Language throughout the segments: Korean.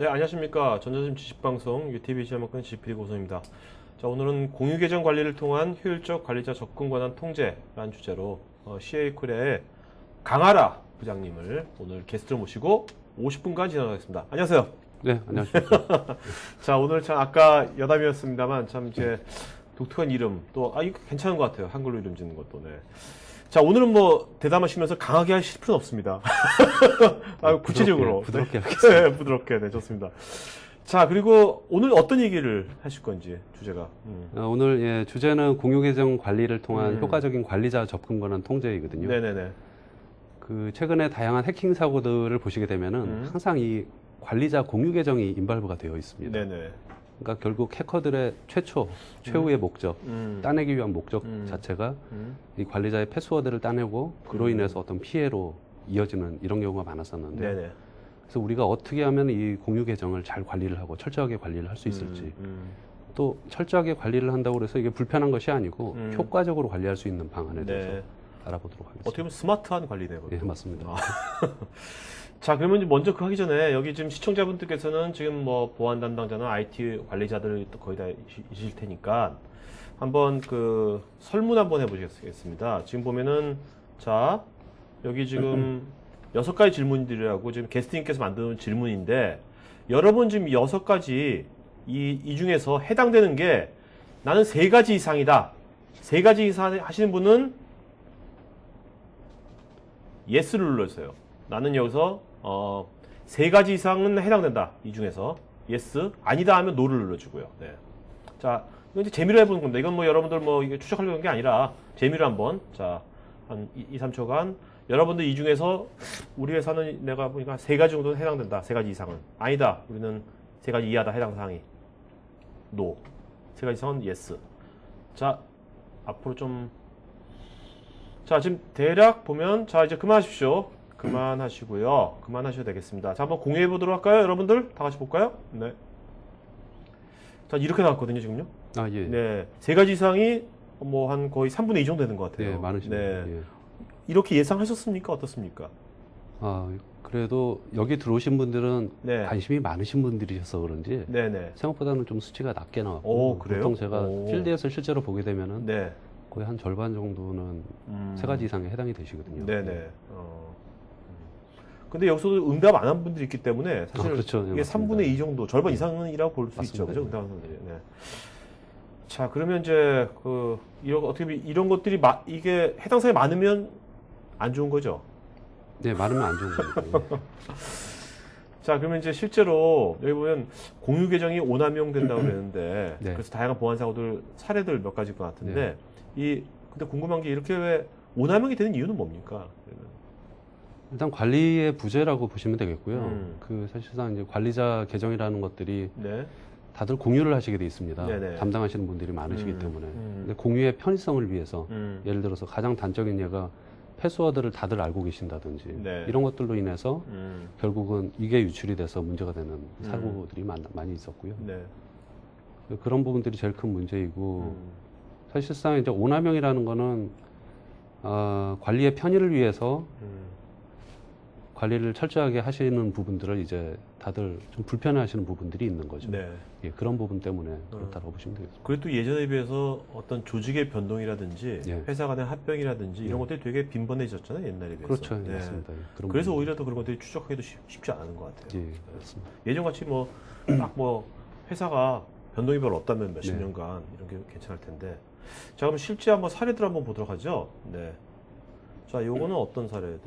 네, 안녕하십니까. 전자심 지식방송 UTV 시험학관 GPD 고성입니다. 자, 오늘은 공유 계정 관리를 통한 효율적 관리자 접근 권한 통제라는 주제로 CA 코리아의 강하라 부장님을 오늘 게스트로 모시고 50분간 진행하겠습니다. 안녕하세요. 네, 안녕하십니까. 자, 오늘 참 아까 여담이었습니다만 참 이제 독특한 이름 또 이거 괜찮은 것 같아요. 한글로 이름 짓는 것도. 네. 자, 오늘은 뭐 대담하시면서 강하게 하실 필요는 없습니다. 구체적으로. 부드럽게 하겠습니다. 네, 부드럽게. 네, 좋습니다. 자, 그리고 오늘 어떤 얘기를 하실 건지, 주제가. 오늘 주제는 공유 계정 관리를 통한 효과적인 관리자 접근 권한 통제이거든요. 네네네. 최근에 다양한 해킹 사고들을 보시게 되면은 항상 이 관리자 공유 계정이 인발브가 되어 있습니다. 네네. 그러니까 결국 해커들의 최후의 목적, 따내기 위한 목적 자체가 이 관리자의 패스워드를 따내고 그로 인해서 어떤 피해로 이어지는 이런 경우가 많았었는데, 네네. 그래서 우리가 어떻게 하면 이 공유 계정을 잘 관리를 하고 철저하게 관리를 할 수 있을지, 또 철저하게 관리를 한다고 해서 이게 불편한 것이 아니고 효과적으로 관리할 수 있는 방안에 대해서 네. 알아보도록 하겠습니다. 어떻게 보면 스마트한 관리네요. 네, 맞습니다. 자, 그러면 먼저 그 하기 전에 여기 지금 시청자분들께서는 지금 뭐 보안 담당자나 IT 관리자들 거의 다 이실 테니까 한번 그 설문 한번 해보시겠습니다. 지금 보면은 자, 여기 지금 6가지 질문들이라고 지금 게스트님께서 만든 질문인데 여러분 지금 6가지 이 중에서 해당되는 게 나는 3가지 이상이다. 3가지 이상 하시는 분은 예스를 눌러주세요. 나는 여기서 3가지 이상은 해당된다. 이 중에서 예스, 아니다 하면 노를 눌러주고요. 네. 자, 이건 이제 재미로 해보는 겁니다. 이건 뭐 여러분들 뭐 이게 추적하려는 게 아니라 재미로 한번 자, 한 2, 3초간 여러분들 이 중에서 우리 회사는 내가 보니까 3가지 정도는 해당된다. 3가지 이상은 아니다. 우리는 3가지 이하다. 해당 사항이 노. 3가지 이상은 예스. 자, 앞으로 좀 자, 지금 대략 보면 자, 이제 그만하십시오. 그만하시고요. 그만하셔도 되겠습니다. 자, 한번 공유해 보도록 할까요? 여러분들 다 같이 볼까요? 네. 자, 이렇게 나왔거든요, 지금요. 아, 예. 네. 3가지 이상이 뭐 한 거의 3분의 2 정도 되는 것 같아요. 네, 많으십니다. 네. 예. 이렇게 예상하셨습니까? 어떻습니까? 그래도 여기 들어오신 분들은 네. 관심이 많으신 분들이셔서 그런지 네네. 생각보다는 좀 수치가 낮게 나왔고, 오, 그래요? 보통 제가 오. 필드에서 실제로 보게 되면은 네. 거의 한 절반 정도는 3가지 이상에 해당이 되시거든요. 네네. 근데 여기서도 응답 안 한 분들이 있기 때문에 사실 그렇죠. 네, 이게 맞습니다. 3분의 2 정도, 절반 이상이라고 볼 수 있죠. 그죠? 응답한 분들이. 네. 자, 그러면 이제 어떻게 보면 이런 것들이 이게 해당 사항이 많으면 안 좋은 거죠. 네, 많으면 안 좋은 겁니다. 자, 그러면 이제 실제로 여기 보면 공유 계정이 오남용 된다고 그랬는데 네. 그래서 다양한 보안 사고들 사례들 몇 가지일 것 같은데 근데 궁금한 게 이렇게 왜 오남용이 되는 이유는 뭡니까? 일단 관리의 부재라고 보시면 되겠고요. 사실상 이제 관리자 계정이라는 것들이 네. 다들 공유를 하시게 돼 있습니다. 네네. 담당하시는 분들이 많으시기 때문에. 근데 공유의 편의성을 위해서 예를 들어서 가장 단적인 예가 패스워드를 다들 알고 계신다든지 네. 이런 것들로 인해서 결국은 이게 유출이 돼서 문제가 되는 사고들이 많이 있었고요. 네. 그런 부분들이 제일 큰 문제이고 사실상 이제 오남용이라는 거는 관리의 편의를 위해서 관리를 철저하게 하시는 부분들을 이제 다들 좀 불편해하시는 부분들이 있는 거죠. 네. 예, 그런 부분 때문에 그렇다고 보시면 되겠습니다. 그래도 예전에 비해서 어떤 조직의 변동이라든지 예. 회사 간의 합병이라든지 이런 예. 것들이 되게 빈번해졌잖아요, 옛날에 비해서. 그렇죠. 네. 맞습니다. 예, 그런 그래서 부분이- 오히려 더 그런 것들이 추적하기도 쉽지 않은 것 같아요. 예, 그렇습니다. 예전같이 딱 회사가 변동이 별로 없다면 몇십 네. 년간 이런 게 괜찮을 텐데. 자, 그럼 실제 한번 사례들 한번 보도록 하죠. 네. 자, 요거는 어떤 사례들?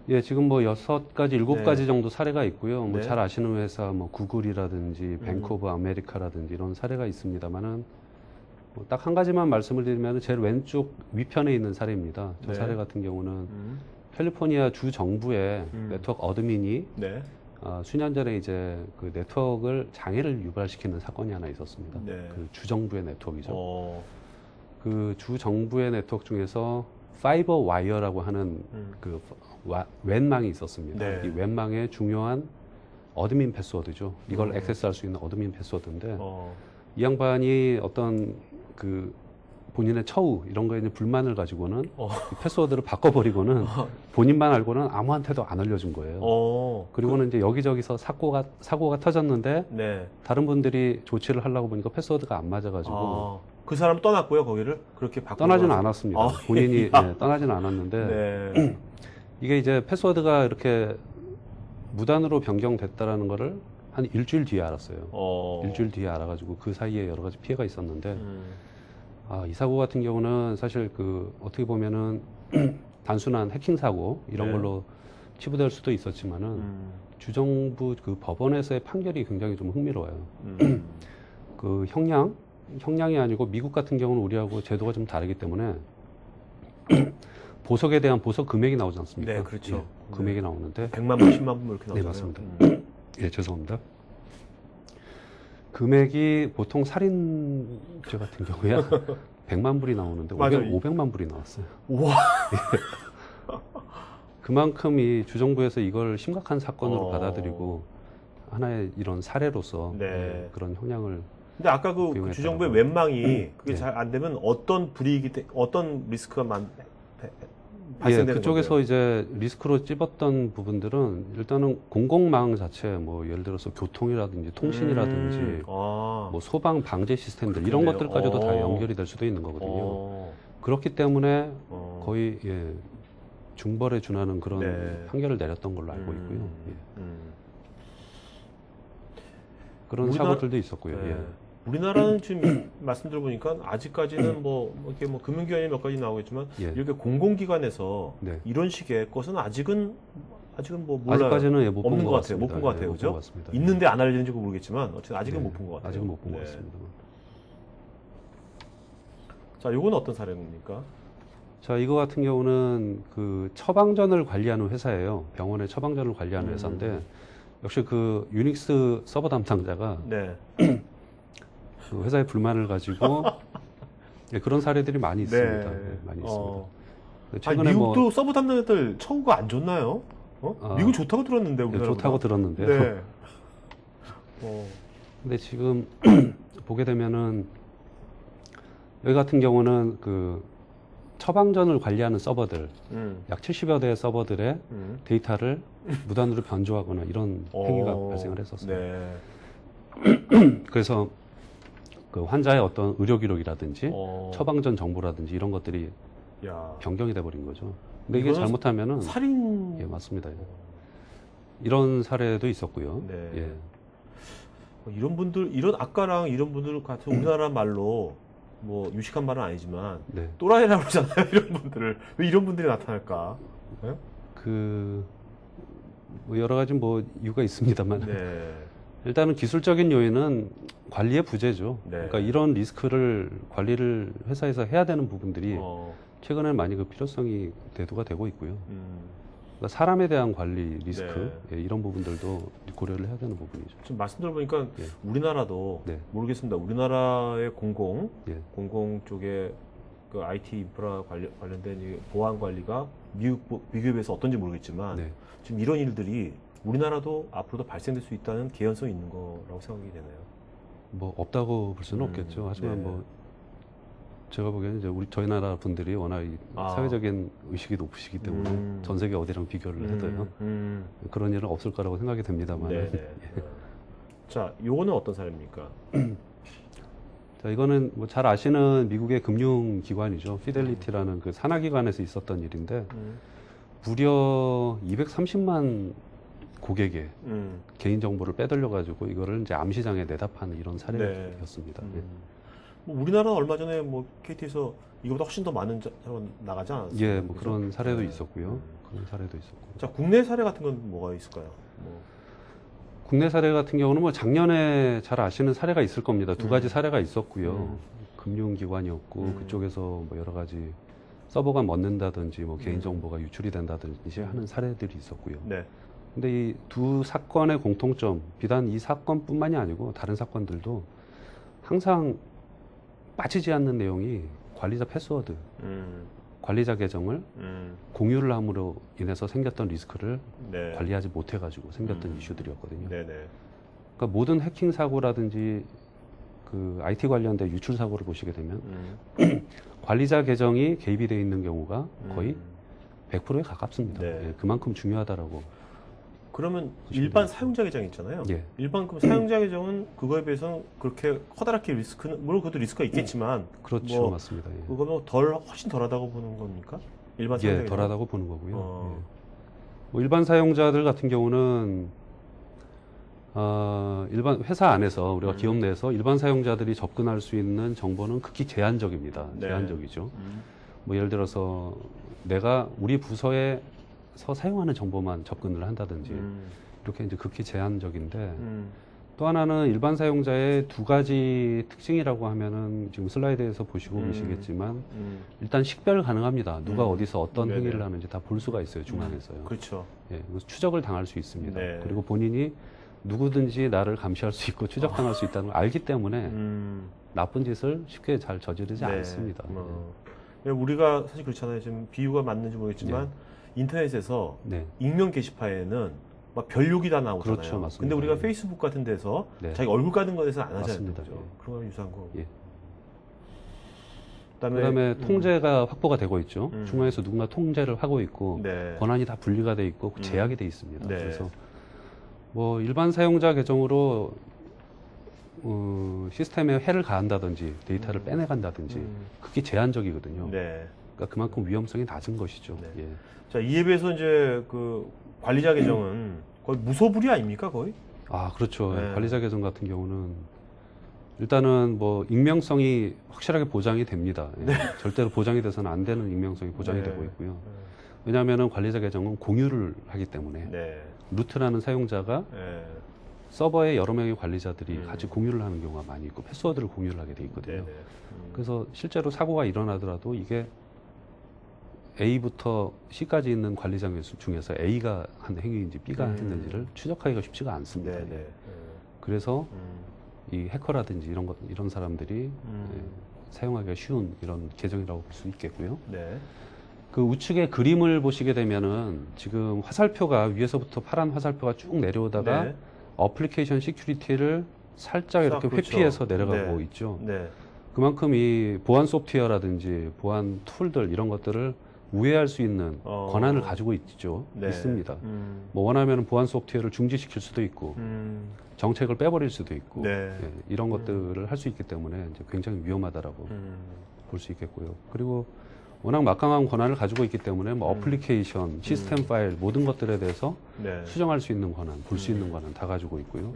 예, 지금 뭐 6가지, 7가지 네. 정도 사례가 있고요. 뭐 네. 잘 아시는 회사, 뭐 구글이라든지 뱅크 오브 아메리카라든지 이런 사례가 있습니다만은 딱 한 가지만 말씀을 드리면 제일 왼쪽 위편에 있는 사례입니다. 저 네. 사례 같은 경우는 캘리포니아 주 정부의 네트워크 어드민이 네. 수년 전에 이제 그 네트워크를 장애를 유발시키는 사건이 하나 있었습니다. 네. 그 주 정부의 네트워크이죠. 어, 그 주 정부의 네트워크 중에서 파이버 와이어라고 하는 그 웬망이 있었습니다. 네. 이 웬망의 중요한 어드민 패스워드죠. 이걸 액세스할 수 있는 어드민 패스워드인데 이 양반이 어떤 그 본인의 처우 이런 거에 이제 불만을 가지고는 이 패스워드를 바꿔버리고는 본인만 알고는 아무한테도 안 알려준 거예요. 그리고는 이제 여기저기서 사고가 터졌는데 네. 다른 분들이 조치를 하려고 보니까 패스워드가 안 맞아가지고 그 사람 떠났고요, 거기를 그렇게 바꾸고 떠나지는 않았습니다. 본인이 예. 네, 떠나지는 않았는데 네. 이게 이제 패스워드가 이렇게 무단으로 변경됐다라는 거를 한 일주일 뒤에 알았어요. 일주일 뒤에 알아가지고 그 사이에 여러 가지 피해가 있었는데 이 사고 같은 경우는 사실 그 어떻게 보면은 단순한 해킹 사고 이런 네. 걸로 치부될 수도 있었지만은 주정부 그 법원에서의 판결이 굉장히 좀 흥미로워요. 그 형량이 아니고 미국 같은 경우는 우리하고 제도가 좀 다르기 때문에 보석에 대한 보석 금액이 나오지 않습니까? 네, 그렇죠. 예, 금액이 나오는데 100만 분, 10만 분 이렇게 나오잖아요. 네, 맞습니다. 예, 죄송합니다. 금액이 보통 살인죄 같은 경우에 100만 불이 나오는데 맞아요. 500만 불이 나왔어요. 우와. 그만큼 이 주정부에서 이걸 심각한 사건으로 받아들이고 하나의 이런 사례로서 네. 그런 형량을 근데 아까 그 고용했다고. 주정부의 웬망이 그게 네. 잘 안 되면 어떤 어떤 리스크가 예, 발생되는 그쪽에서 건가요? 이제 리스크로 찝었던 부분들은 일단은 공공망 자체 뭐 예를 들어서 교통이라든지 통신이라든지 뭐 소방 방제 시스템들 이런 그렇겠네요. 것들까지도 다 연결이 될 수도 있는 거거든요. 그렇기 때문에 거의 중벌에 준하는 그런 네. 판결을 내렸던 걸로 알고 있고요. 예. 그런 우리나라- 사고들도 있었고요. 네. 예. 우리나라는 지금 말씀 들어보니까 아직까지는 이렇게 금융기관이 몇 가지 나오겠지만 예. 이렇게 공공기관에서 네. 이런 식의 것은 아직은 뭐 몰라요. 아직까지는 못 본 없는 것 것 같아요. 못 같습니다. 본 것 같아요, 예, 못 그죠? 본 것 같습니다. 있는데 안 알려진지 모르겠지만 어쨌든 아직은 네. 못 본 것 같아요. 아직은 못 본 것 네. 같습니다. 자, 요건 어떤 사례입니까? 자, 이거 같은 경우는 그 처방전을 관리하는 회사예요. 병원의 처방전을 관리하는 회사인데 역시 그 유닉스 서버 담당자가 네. 그 회사의 불만을 가지고 예, 그런 사례들이 많이 있습니다. 네. 예, 많이 있습니다. 아니, 최근에 미국도 서브 담당자들 처우가 안 좋나요? 미국 좋다고 들었는데 예, 우리나라 좋다고 들었는데요. 네. 근데 지금 보게 되면은 여기 같은 경우는 그 처방전을 관리하는 서버들 약 70여 대의 서버들의 데이터를 무단으로 변조하거나 이런 행위가 발생을 했었어요. 네. 그래서 그 환자의 어떤 의료 기록이라든지 어. 처방전 정보라든지 이런 것들이 야. 변경이 돼 버린 거죠. 근데 이게 이거는 잘못하면은 살인. 예, 맞습니다. 예. 이런 사례도 있었고요. 네. 예. 이런 분들, 아까랑 이런 분들 같은 우리나라 말로 뭐 유식한 말은 아니지만 네. 또라이라고 그러잖아요. 이런 분들을 왜 이런 분들이 나타날까? 네? 뭐 여러 가지 뭐 이유가 있습니다만 네. 일단은 기술적인 요인은 관리의 부재죠. 네. 그러니까 이런 리스크를 관리를 회사에서 해야 되는 부분들이 최근에 많이 그 필요성이 대두가 되고 있고요. 그러니까 사람에 대한 관리 리스크 네. 예, 이런 부분들도 고려를 해야 되는 부분이죠. 지금 말씀 들어보니까 예. 우리나라도 네. 모르겠습니다. 우리나라의 예. 공공 쪽에 그 IT 인프라 관련된 이 보안 관리가 미국에 비해서 어떤지 모르겠지만 네. 지금 이런 일들이 우리나라도 앞으로도 발생될 수 있다는 개연성이 있는 거라고 생각이 되네요. 뭐 없다고 볼 수는 없겠죠. 하지만 네. 뭐 제가 보기에는 이제 저희 나라 분들이 워낙 이 사회적인 의식이 높으시기 때문에 전 세계 어디랑 비교를 해도요 그런 일은 없을 거라고 생각이 됩니다만. 네네. 자, 요거는 어떤 사례입니까? 자, 이거는 뭐 잘 아시는 미국의 금융기관이죠. 피델리티라는 그 산하기관에서 있었던 일인데 무려 230만 고객의 개인정보를 빼돌려가지고 이거를 이제 암시장에 내다 파는 이런 사례였습니다. 예. 뭐 우리나라는 얼마 전에 뭐 KT에서 이거보다 훨씬 더 많은 사람 나가지 않았어요? 예, 뭐 그런 사례도 있었고요. 그런 사례도 있었고. 자, 국내 사례 같은 건 뭐가 있을까요? 뭐. 국내 사례 같은 경우는 뭐 작년에 잘 아시는 사례가 있을 겁니다. 두 가지 사례가 있었고요. 금융기관이었고 그쪽에서 뭐 여러 가지 서버가 멎는다든지 뭐 개인정보가 유출이 된다든지 하는 사례들이 있었고요. 네. 근데 이 두 사건의 공통점, 비단 이 사건뿐만이 아니고 다른 사건들도 항상 빠지지 않는 내용이 관리자 패스워드, 관리자 계정을 공유를 함으로 인해서 생겼던 리스크를 네. 관리하지 못해가지고 생겼던 이슈들이었거든요. 네네. 그러니까 모든 해킹 사고라든지 그 IT 관련된 유출 사고를 보시게 되면 관리자 계정이 개입이 되어 있는 경우가 거의 100%에 가깝습니다. 네. 예, 그만큼 중요하다라고. 그러면 일반 사용자 계정 있잖아요. 예. 일반 그 사용자 계정은 그거에 비해서는 그렇게 커다랗게 리스크는 물론 그것도 리스크가 있겠지만 그렇죠, 뭐 맞습니다. 예. 그거는 훨씬 덜하다고 보는 겁니까? 일반 사용자 예, 계정? 덜하다고 보는 거고요. 어. 예. 뭐 일반 사용자들 같은 경우는 일반 회사 안에서 우리가 기업 내에서 일반 사용자들이 접근할 수 있는 정보는 극히 제한적입니다. 네. 제한적이죠. 뭐 예를 들어서 내가 우리 부서에서 사용하는 정보만 접근을 한다든지 이렇게 이제 극히 제한적인데 또 하나는 일반 사용자의 두 가지 특징이라고 하면은 지금 슬라이드에서 보시고 계시겠지만 일단 식별 가능합니다. 누가 어디서 어떤 네네. 행위를 하는지 다 볼 수가 있어요. 중앙에서요. 그렇죠. 예, 그래서 추적을 당할 수 있습니다. 네. 그리고 본인이 누구든지 나를 감시할 수 있고 추적당할 수 있다는 걸 알기 때문에 나쁜 짓을 쉽게 잘 저지르지 네. 않습니다. 우리가 사실 그렇잖아요. 지금 비유가 맞는지 모르겠지만 인터넷에서 네. 익명 게시판에는 막 별욕이 다 나오잖아요. 그렇죠, 맞습니다. 근데 우리가 예. 페이스북 같은 데서 네. 자기 얼굴 까는 거에서 안 하잖아요. 맞습니다. 그죠? 예. 그런 거랑 유사한 거고. 예. 그다음에 통제가 확보가 되고 있죠. 음. 중앙에서 누군가 통제를 하고 있고 네. 권한이 다 분리가 돼 있고 제약이 돼 있습니다. 네. 그래서 뭐 일반 사용자 계정으로 시스템에 해를 가한다든지 데이터를 빼내간다든지 그게 제한적이거든요. 네. 그러니까 그만큼 위험성이 낮은 것이죠. 네. 예. 자, 이에 비해서 이제 그 관리자 계정은 거의 무소불위 아닙니까, 거의? 아, 그렇죠. 네. 관리자 계정 같은 경우는 일단은 뭐 익명성이 확실하게 보장이 됩니다. 예. 절대로 보장이 돼서는 안 되는 익명성이 보장이 네. 되고 있고요. 왜냐하면은 관리자 계정은 공유를 하기 때문에 네. 루트라는 사용자가 네. 서버에 여러 명의 관리자들이 음. 같이 공유를 하는 경우가 많이 있고 패스워드를 공유를 하게 돼 있거든요. 네. 네. 그래서 실제로 사고가 일어나더라도 이게 A부터 C까지 있는 관리자 중에서 A가 한 행위인지 B가 했는지를 추적하기가 쉽지가 않습니다. 네. 예. 네. 그래서 이 해커라든지 이런 사람들이 예, 사용하기가 쉬운 이런 계정이라고 볼 수 있겠고요. 네. 그 우측에 그림을 보시게 되면은 지금 화살표가 위에서부터 파란 화살표가 쭉 내려오다가 네. 어플리케이션 시큐리티를 살짝 이렇게 그렇죠. 회피해서 내려가고 네. 있죠. 네. 그만큼 이 보안 소프트웨어라든지 보안 툴들 이런 것들을 우회할 수 있는 권한을 가지고 있죠. 네. 있습니다. 뭐 원하면 보안 소프트웨어를 중지시킬 수도 있고 정책을 빼버릴 수도 있고 네. 예, 이런 것들을 할 수 있기 때문에 이제 굉장히 위험하다라고 볼 수 있겠고요. 그리고 워낙 막강한 권한을 가지고 있기 때문에 뭐 어플리케이션, 시스템 파일 모든 것들에 대해서 네. 수정할 수 있는 권한, 볼 수 있는 권한 다 가지고 있고요.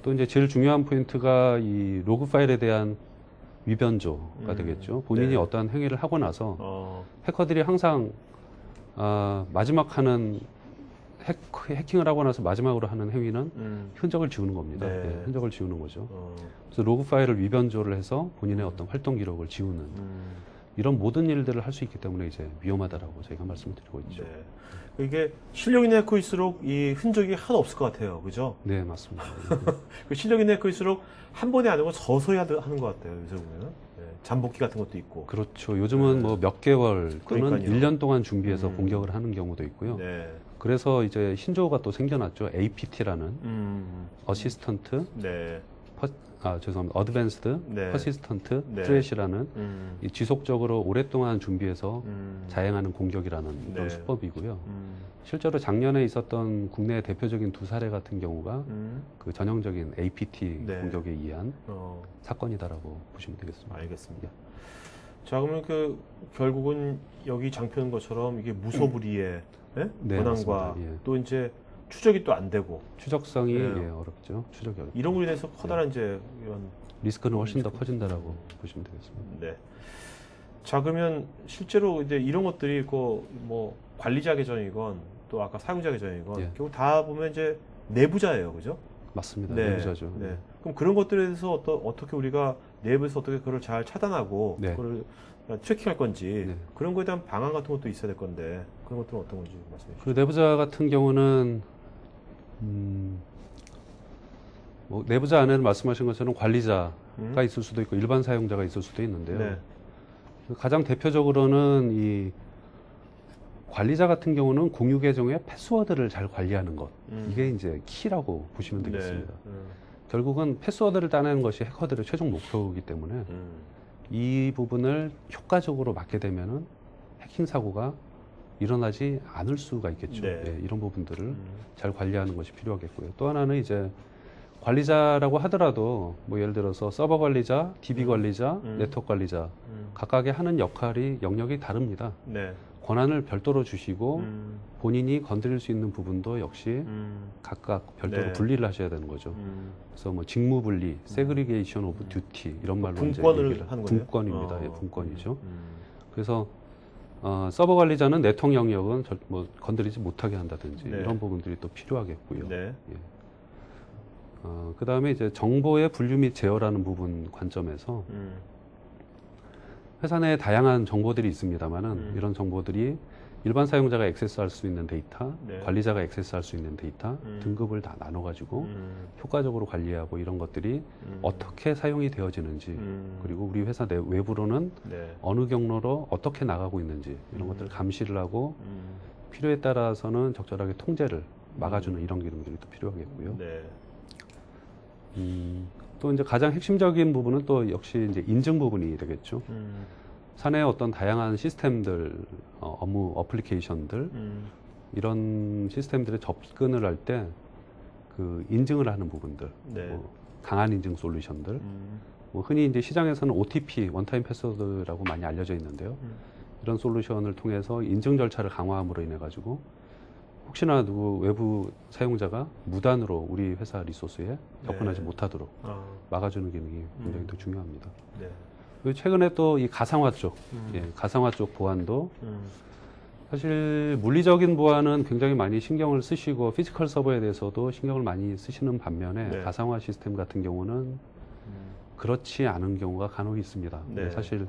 또 이제 제일 중요한 포인트가 이 로그 파일에 대한 위변조가 되겠죠. 본인이 네. 어떠한 행위를 하고 나서 해커들이 항상 마지막 하는 해킹을 하고 나서 마지막으로 하는 행위는 흔적을 지우는 겁니다. 네. 예, 흔적을 지우는 거죠. 그래서 로그 파일을 위변조를 해서 본인의 어떤 활동 기록을 지우는 이런 모든 일들을 할 수 있기 때문에 이제 위험하다라고 저희가 말씀을 드리고 있죠. 네. 이게 실력 있는 해커일수록 이 흔적이 하나도 없을 것 같아요. 그죠? 네, 맞습니다. 그 실력 있는 해커일수록 한 번에 안 하고 서서히 하는 것 같아요. 요새 보면. 네. 잠복기 같은 것도 있고. 그렇죠. 요즘은 뭐 몇 개월 또는 그러니까요. 1년 동안 준비해서 공격을 하는 경우도 있고요. 네. 그래서 이제 신조어가 또 생겨났죠. APT라는 어시스턴트, 네. 죄송합니다. 어드밴스드 네. 퍼시스턴트 네. 트레시라는 이 지속적으로 오랫동안 준비해서 음. 자행하는 공격이라는 이런 네. 수법이고요. 실제로 작년에 있었던 국내 대표적인 두 사례 같은 경우가 그 전형적인 APT 네. 공격에 의한 사건이다라고 보시면 되겠습니다. 알겠습니다. 자, 그러면 그 결국은 여기 장표는 것처럼 이게 무소불위의 예? 네, 권한과 맞습니다. 예. 또 이제 추적이 또 안 되고 추적성이 네. 예, 어렵죠. 추적이 어렵죠. 이런 걸로 인해서 커다란 이제 이런 리스크는 훨씬 더 커진다라고 보시면 되겠습니다. 네. 자, 그러면 실제로 이제 이런 것들이 뭐 관리자 계정이건 또 아까 사용자 계정이건 예. 결국 다 보면 이제 내부자예요, 그죠? 맞습니다. 네. 내부자죠. 네. 그럼 그런 것들에 대해서 어떻게 우리가 내부에서 어떻게 그걸 잘 차단하고 네. 그걸 체킹할 건지 네. 그런 거에 대한 방안 같은 것도 있어야 될 건데 그런 것들은 어떤 건지 말씀해 주시죠. 그 내부자 같은 경우는 뭐 내부자 안에는 말씀하신 것처럼 관리자가 있을 수도 있고 일반 사용자가 있을 수도 있는데요. 네. 가장 대표적으로는 이 관리자 같은 경우는 공유 계정의 패스워드를 잘 관리하는 것 이게 이제 키라고 보시면 되겠습니다. 네. 결국은 패스워드를 따내는 것이 해커들의 최종 목표이기 때문에 이 부분을 효과적으로 막게 되면은 해킹 사고가 일어나지 않을 수가 있겠죠. 네. 예, 이런 부분들을 잘 관리하는 것이 필요하겠고요. 또 하나는 이제 관리자라고 하더라도 뭐 예를 들어서 서버 관리자, DB 관리자, 네트워크 관리자 각각의 하는 역할이 영역이 다릅니다. 네. 권한을 별도로 주시고 본인이 건드릴 수 있는 부분도 역시 각각 별도로 네. 분리를 하셔야 되는 거죠. 그래서 뭐 직무 분리, 세그리게이션 오브 듀티 이런 말로 분권을 이제 하는 거예요? 분권입니다. 예, 분권이죠. 그래서 서버 관리자는 네트워크 영역은 뭐 건드리지 못하게 한다든지 네. 이런 부분들이 또 필요하겠고요. 네. 예. 그 다음에 이제 정보의 분류 및 제어라는 부분 관점에서 회사 내에 다양한 정보들이 있습니다만은 이런 정보들이 일반 사용자가 액세스할 수 있는 데이터, 네. 관리자가 액세스할 수 있는 데이터 등급을 다 나눠가지고 효과적으로 관리하고 이런 것들이 어떻게 사용이 되어지는지 그리고 우리 회사 내 외부로는 네. 어느 경로로 어떻게 나가고 있는지 이런 것들을 감시를 하고 필요에 따라서는 적절하게 통제를 막아주는 이런 기능들이 또 필요하겠고요. 네. 또 이제 가장 핵심적인 부분은 또 역시 이제 인증 부분이 되겠죠. 사내의 어떤 다양한 시스템들, 업무 어플리케이션들 이런 시스템들에 접근을 할 때 그 인증을 하는 부분들, 네. 뭐 강한 인증 솔루션들, 뭐 흔히 이제 시장에서는 OTP, 원타임 패스워드라고 많이 알려져 있는데요. 이런 솔루션을 통해서 인증 절차를 강화함으로 인해 가지고 혹시나 누구 외부 사용자가 무단으로 우리 회사 리소스에 접근하지 네. 못하도록 막아주는 기능이 굉장히 더 중요합니다. 네. 그리고 최근에 또 이 가상화 쪽, 예, 가상화 쪽 보안도 사실 물리적인 보안은 굉장히 많이 신경을 쓰시고 피지컬 서버에 대해서도 신경을 많이 쓰시는 반면에 네. 가상화 시스템 같은 경우는 그렇지 않은 경우가 간혹 있습니다. 네. 사실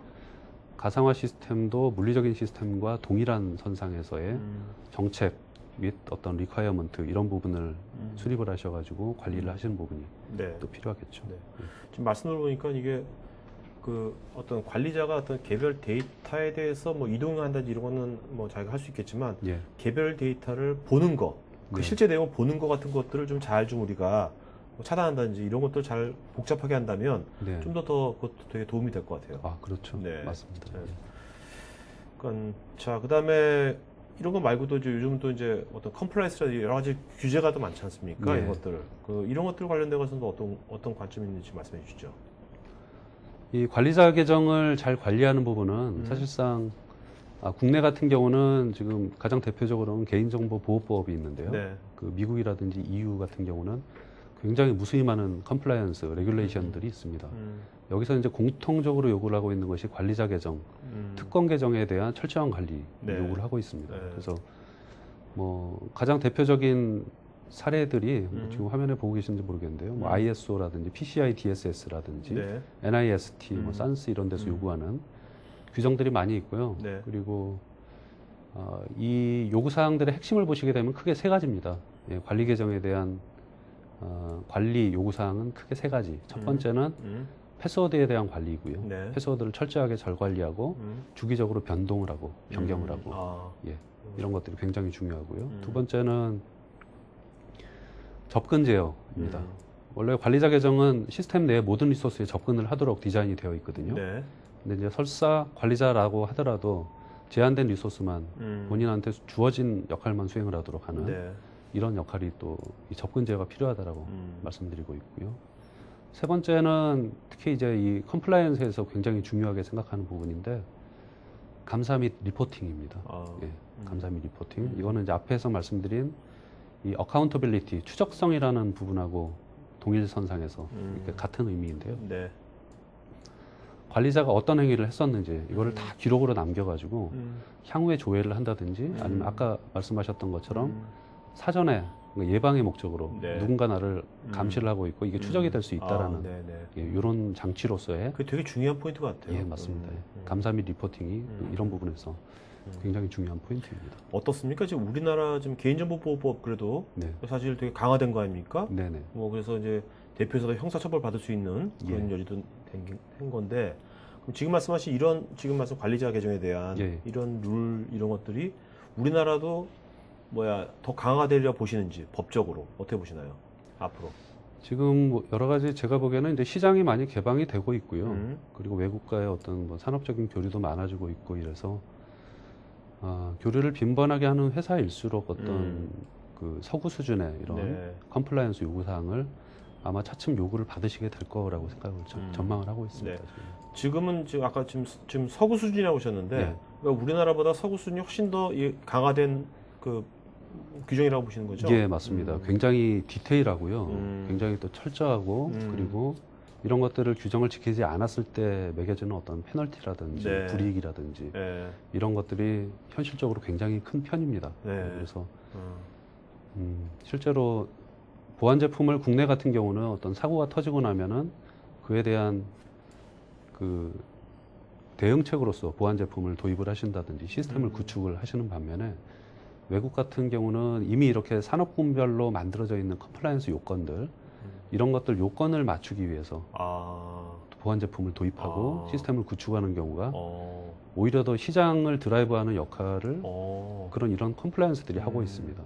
가상화 시스템도 물리적인 시스템과 동일한 선상에서의 정책 및 어떤 리퀘어먼트 이런 부분을 수립을 하셔가지고 관리를 하시는 부분이 네. 또 필요하겠죠. 네. 지금 말씀을 보니까 이게 그 어떤 관리자가 어떤 개별 데이터에 대해서 뭐 이동한다든지 이런 거는 뭐 자기가 할 수 있겠지만 예. 개별 데이터를 보는 거, 그 네. 실제 내용을 보는 거 같은 것들을 좀 잘 좀 우리가 뭐 차단한다든지 이런 것들 잘 복잡하게 한다면 네. 좀 더 그것도 되게 도움이 될 것 같아요. 아, 그렇죠. 네. 맞습니다. 네. 그러니까 자, 그다음에 이런 거 말고도 이제 요즘 또 이제 어떤 컴플라이언스라든지 여러 가지 규제가 더 많지 않습니까? 네. 이런 것들. 그 이런 것들 관련돼 가서도 어떤 관점이 있는지 말씀해 주시죠. 이 관리자 계정을 잘 관리하는 부분은 사실상 국내 같은 경우는 지금 가장 대표적으로는 개인정보보호법이 있는데요. 네. 그 미국이라든지 EU 같은 경우는 굉장히 무수히 많은 컴플라이언스, 레귤레이션들이 있습니다. 여기서 이제 공통적으로 요구를 하고 있는 것이 관리자 계정, 특권 계정에 대한 철저한 관리 네. 요구를 하고 있습니다. 네. 그래서 뭐 가장 대표적인 사례들이 뭐 지금 화면에 보고 계신지 모르겠는데요. 뭐 ISO라든지 PCI DSS라든지 네. NIST, 뭐 SANS 이런 데서 요구하는 규정들이 많이 있고요. 네. 그리고 이 요구 사항들의 핵심을 보시게 되면 크게 세 가지입니다. 예, 관리 계정에 대한 관리 요구 사항은 크게 세 가지. 첫 번째는 패스워드에 대한 관리이고요. 네. 패스워드를 철저하게 잘 관리하고 주기적으로 변동을 하고 변경을 하고 아. 예, 이런 것들이 굉장히 중요하고요. 두 번째는 접근 제어입니다. 원래 관리자 계정은 시스템 내의 모든 리소스에 접근을 하도록 디자인이 되어 있거든요. 네. 근데 이제 설사 관리자라고 하더라도 제한된 리소스만 본인한테 주어진 역할만 수행을 하도록 하는 네. 이런 역할이 또 이 접근 제어가 필요하다라고 말씀드리고 있고요. 세 번째는 특히 이제 이 컴플라이언스에서 굉장히 중요하게 생각하는 부분인데 감사 및 리포팅입니다. 아. 예, 감사 및 리포팅. 이거는 이제 앞에서 말씀드린 이 어카운터빌리티, 추적성이라는 부분하고 동일선상에서 이렇게 같은 의미인데요. 네. 관리자가 어떤 행위를 했었는지 이거를 다 기록으로 남겨가지고 향후에 조회를 한다든지 아니면 아까 말씀하셨던 것처럼 사전에 예방의 목적으로 네. 누군가 나를 감시를 하고 있고 이게 추적이 될 수 있다라는 네네. 예, 이런 장치로서의 그게 되게 중요한 포인트 같아요. 예, 맞습니다. 감사 및 리포팅이 이런 부분에서 굉장히 중요한 포인트입니다. 어떻습니까? 지금 우리나라 지금 개인정보보호법 그래도 네, 사실 되게 강화된 거 아닙니까? 네네. 뭐 그래서 이제 대표에서도 형사처벌 받을 수 있는 그런 예. 여지도 된 건데 그럼 지금 말씀하신 이런 지금 말씀 관리자 계정에 대한 예. 이런 룰 이런 것들이 우리나라도 더 강화되려 보시는지 법적으로 어떻게 보시나요? 앞으로 지금 뭐 여러 가지 제가 보기에는 이제 시장이 많이 개방이 되고 있고요. 그리고 외국과의 어떤 뭐 산업적인 교류도 많아지고 있고 이래서 교류를 빈번하게 하는 회사일수록 어떤 그 서구 수준의 이런 네. 컴플라이언스 요구사항을 아마 차츰 요구를 받으시게 될 거라고 생각을 전망을 하고 있습니다. 네. 지금은 지금 아까 지금 서구 수준이라고 하셨는데 네. 그러니까 우리나라보다 서구 수준이 훨씬 더 강화된 그 규정이라고 보시는 거죠? 예, 맞습니다. 굉장히 디테일하고요. 굉장히 또 철저하고 그리고 이런 것들을 규정을 지키지 않았을 때 매겨지는 어떤 페널티라든지 네. 불이익이라든지 네. 이런 것들이 현실적으로 굉장히 큰 편입니다. 네. 그래서 실제로 보안 제품을 국내 같은 경우는 어떤 사고가 터지고 나면은 그에 대한 그 대응책으로서 보안 제품을 도입을 하신다든지 시스템을 구축을 하시는 반면에 외국 같은 경우는 이미 이렇게 산업군별로 만들어져 있는 컴플라이언스 요건들 이런 것들 요건을 맞추기 위해서 보안 제품을 도입하고 시스템을 구축하는 경우가 오히려 더 시장을 드라이브하는 역할을 그런 이런 컴플라이언스들이 하고 있습니다.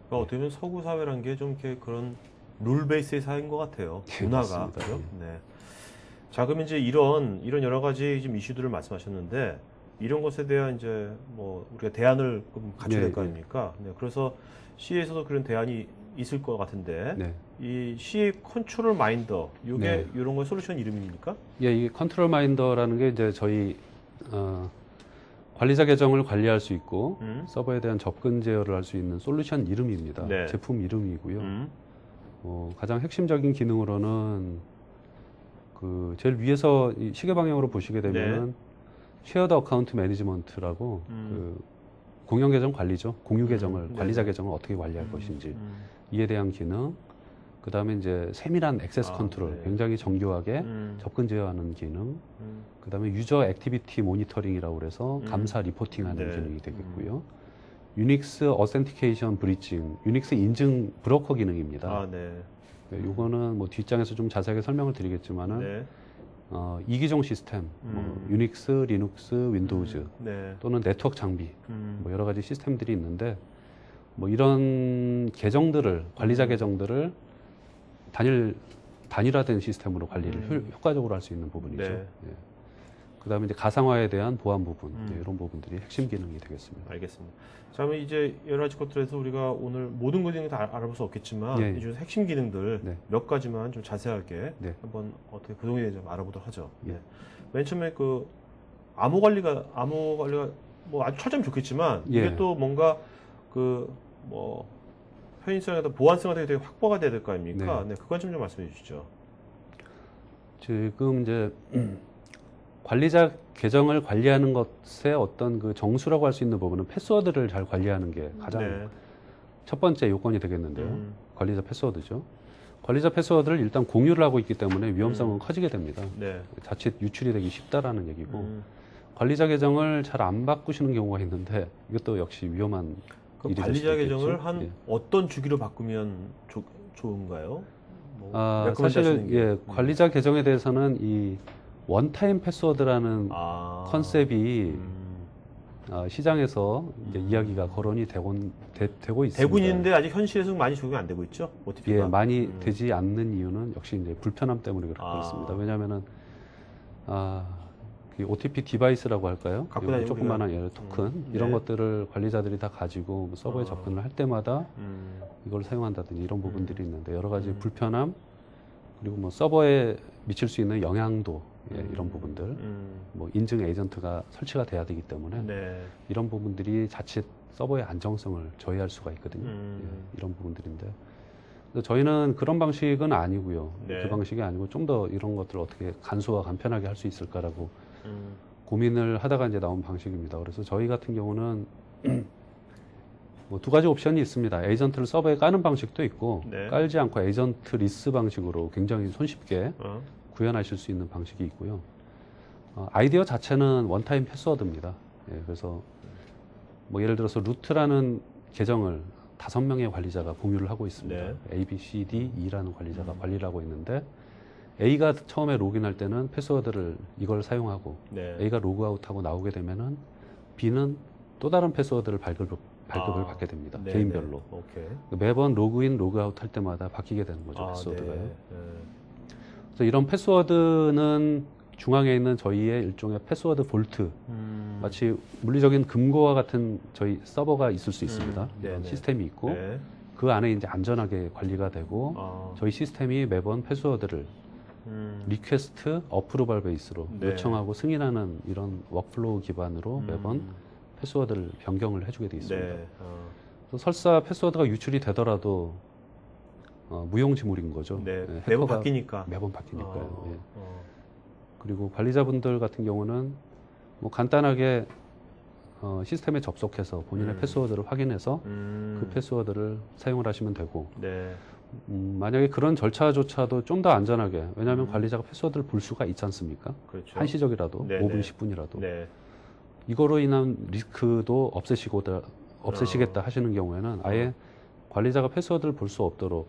그러니까 어떻게 보면 서구 사회라는 게 좀 이렇게 그런 룰 베이스의 사회인 것 같아요. 네, 문화가. 맞습니다. 그죠? 네. 자, 그럼 이제 이런 여러 가지 지금 이슈들을 말씀하셨는데 이런 것에 대한 이제 뭐 우리가 대안을 갖춰야 될 거 아닙니까? 네. 그래서 CE에서도 그런 대안이 있을 것 같은데 네. 이 CE 컨트롤 마인더 이게 네. 이런 거 솔루션 이름입니까? 예, 이 컨트롤 마인더라는 게 이제 저희 관리자 계정을 관리할 수 있고 서버에 대한 접근 제어를 할 수 있는 솔루션 이름입니다. 네. 제품 이름이고요. 가장 핵심적인 기능으로는 그 제일 위에서 이 시계 방향으로 보시게 되면은 쉐어드 어카운트 매니지먼트라고 그 공용 계정 관리죠. 공유 계정을 관리자 계정을 어떻게 관리할 것인지 이에 대한 기능. 그 다음에 이제 세밀한 액세스 컨트롤, 네. 굉장히 정교하게 접근 제어하는 기능. 그 다음에 유저 액티비티 모니터링이라고 그래서 감사 리포팅하는 네. 기능이 되겠고요. 유닉스 어센티케이션 브리징, 유닉스 인증 브로커 기능입니다. 네. 요거는 뭐 뒷장에서 좀 자세하게 설명을 드리겠지만은 네. 이기종 시스템, 뭐 유닉스, 리눅스, 윈도우즈 네. 또는 네트워크 장비, 뭐 여러 가지 시스템들이 있는데 뭐 이런 계정들을 관리자 계정들을 단일화된 시스템으로 관리를 효과적으로 할 수 있는 부분이죠. 네. 예. 그다음에 이제 가상화에 대한 보안 부분 이런 부분들이 핵심 기능이 되겠습니다. 알겠습니다. 자, 그럼 이제 여러 가지 것들에서 우리가 오늘 모든 기능을 다 알아볼 수 없겠지만 예. 이 중에서 핵심 기능들 네. 몇 가지만 좀 자세하게 네. 한번 어떻게 그동에 대해서 좀 알아보도록 하죠. 예. 네. 맨 처음에 그 암호 관리가 뭐 아주 철저하면 좋겠지만 예. 이게 또 뭔가 그 뭐 편의성이나 보안성이 되게 확보가 돼야 될 거 아닙니까? 네, 그건 좀 말씀해 주시죠. 지금 이제 관리자 계정을 관리하는 것의 어떤 그 정수라고 할 수 있는 부분은 패스워드를 잘 관리하는 게 가장 네. 첫 번째 요건이 되겠는데요. 관리자 패스워드죠. 관리자 패스워드를 일단 공유를 하고 있기 때문에 위험성은 커지게 됩니다. 네. 자칫 유출이 되기 쉽다라는 얘기고 관리자 계정을 잘 안 바꾸시는 경우가 있는데 이것도 역시 위험한 그 일이 될 관리자 수도 있겠죠. 계정을 한 예. 어떤 주기로 바꾸면 좋은가요? 뭐 레코멘드 사실 하시는 게. 예, 관리자 계정에 대해서는 이 원타임 패스워드라는 컨셉이 시장에서 이제 이야기가 거론이 되고 있습니다. 되고 있는데 아직 현실에서 많이 적용이 안 되고 있죠? OTP가. 예, 많이 되지 않는 이유는 역시 이제 불편함 때문에 그렇습니다. 왜냐하면은 그 OTP 디바이스라고 할까요? 갖고 다니는 조그마한 예를 토큰 이런 네. 것들을 관리자들이 다 가지고 서버에 접근을 할 때마다 이걸 사용한다든지 이런 부분들이 있는데 여러 가지 불편함 그리고 뭐 서버에 미칠 수 있는 영향도 이런 부분들 뭐 인증 에이전트가 설치가 돼야 되기 때문에 네. 이런 부분들이 자칫 서버의 안정성을 저해할 수가 있거든요. 이런 부분들인데 그래서 저희는 그런 방식은 아니고요. 네. 그 방식이 아니고 좀 더 이런 것들을 어떻게 간소화 간편하게 할 수 있을까라고 고민을 하다가 이제 나온 방식입니다. 그래서 저희 같은 경우는 뭐 두 가지 옵션이 있습니다. 에이전트를 서버에 까는 방식도 있고 네. 깔지 않고 에이전트 리스 방식으로 굉장히 손쉽게 구현하실 수 있는 방식이 있고요. 아이디어 자체는 원타임 패스워드입니다. 예, 그래서 뭐 예를 들어서 루트라는 계정을 5명의 관리자가 공유를 하고 있습니다. 네. A, B, C, D, E라는 관리자가 관리를 하고 있는데 A가 처음에 로그인할 때는 패스워드를 이걸 사용하고 네. A가 로그아웃하고 나오게 되면은 B는 또 다른 패스워드를 발급을 받게 됩니다. 네, 개인별로. 네. 오케이. 매번 로그인, 로그아웃 할 때마다 바뀌게 되는 거죠. 패스워드가요. 네. 그래서 이런 패스워드는 중앙에 있는 저희의 일종의 패스워드 볼트, 마치 물리적인 금고와 같은 저희 서버가 있을 수 있습니다. 이런 네네. 시스템이 있고 네. 그 안에 이제 안전하게 관리가 되고 저희 시스템이 매번 패스워드를 리퀘스트, 어프로발 베이스로 네. 요청하고 승인하는 이런 워크플로우 기반으로 매번 패스워드를 변경을 해주게 되어 있습니다. 네. 그래서 설사 패스워드가 유출이 되더라도 무용지물인 거죠. 네. 예, 매번 해커가 바뀌니까. 매번 바뀌니까요. 예. 어. 그리고 관리자분들 같은 경우는 뭐 간단하게 시스템에 접속해서 본인의 패스워드를 확인해서 그 패스워드를 사용을 하시면 되고 네. 만약에 그런 절차조차도 좀 더 안전하게 왜냐하면 관리자가 패스워드를 볼 수가 있지 않습니까? 그렇죠. 한시적이라도 네네. 5분, 10분이라도 네. 이거로 인한 리스크도 없애시겠다 하시는 경우에는 아예 관리자가 패스워드를 볼 수 없도록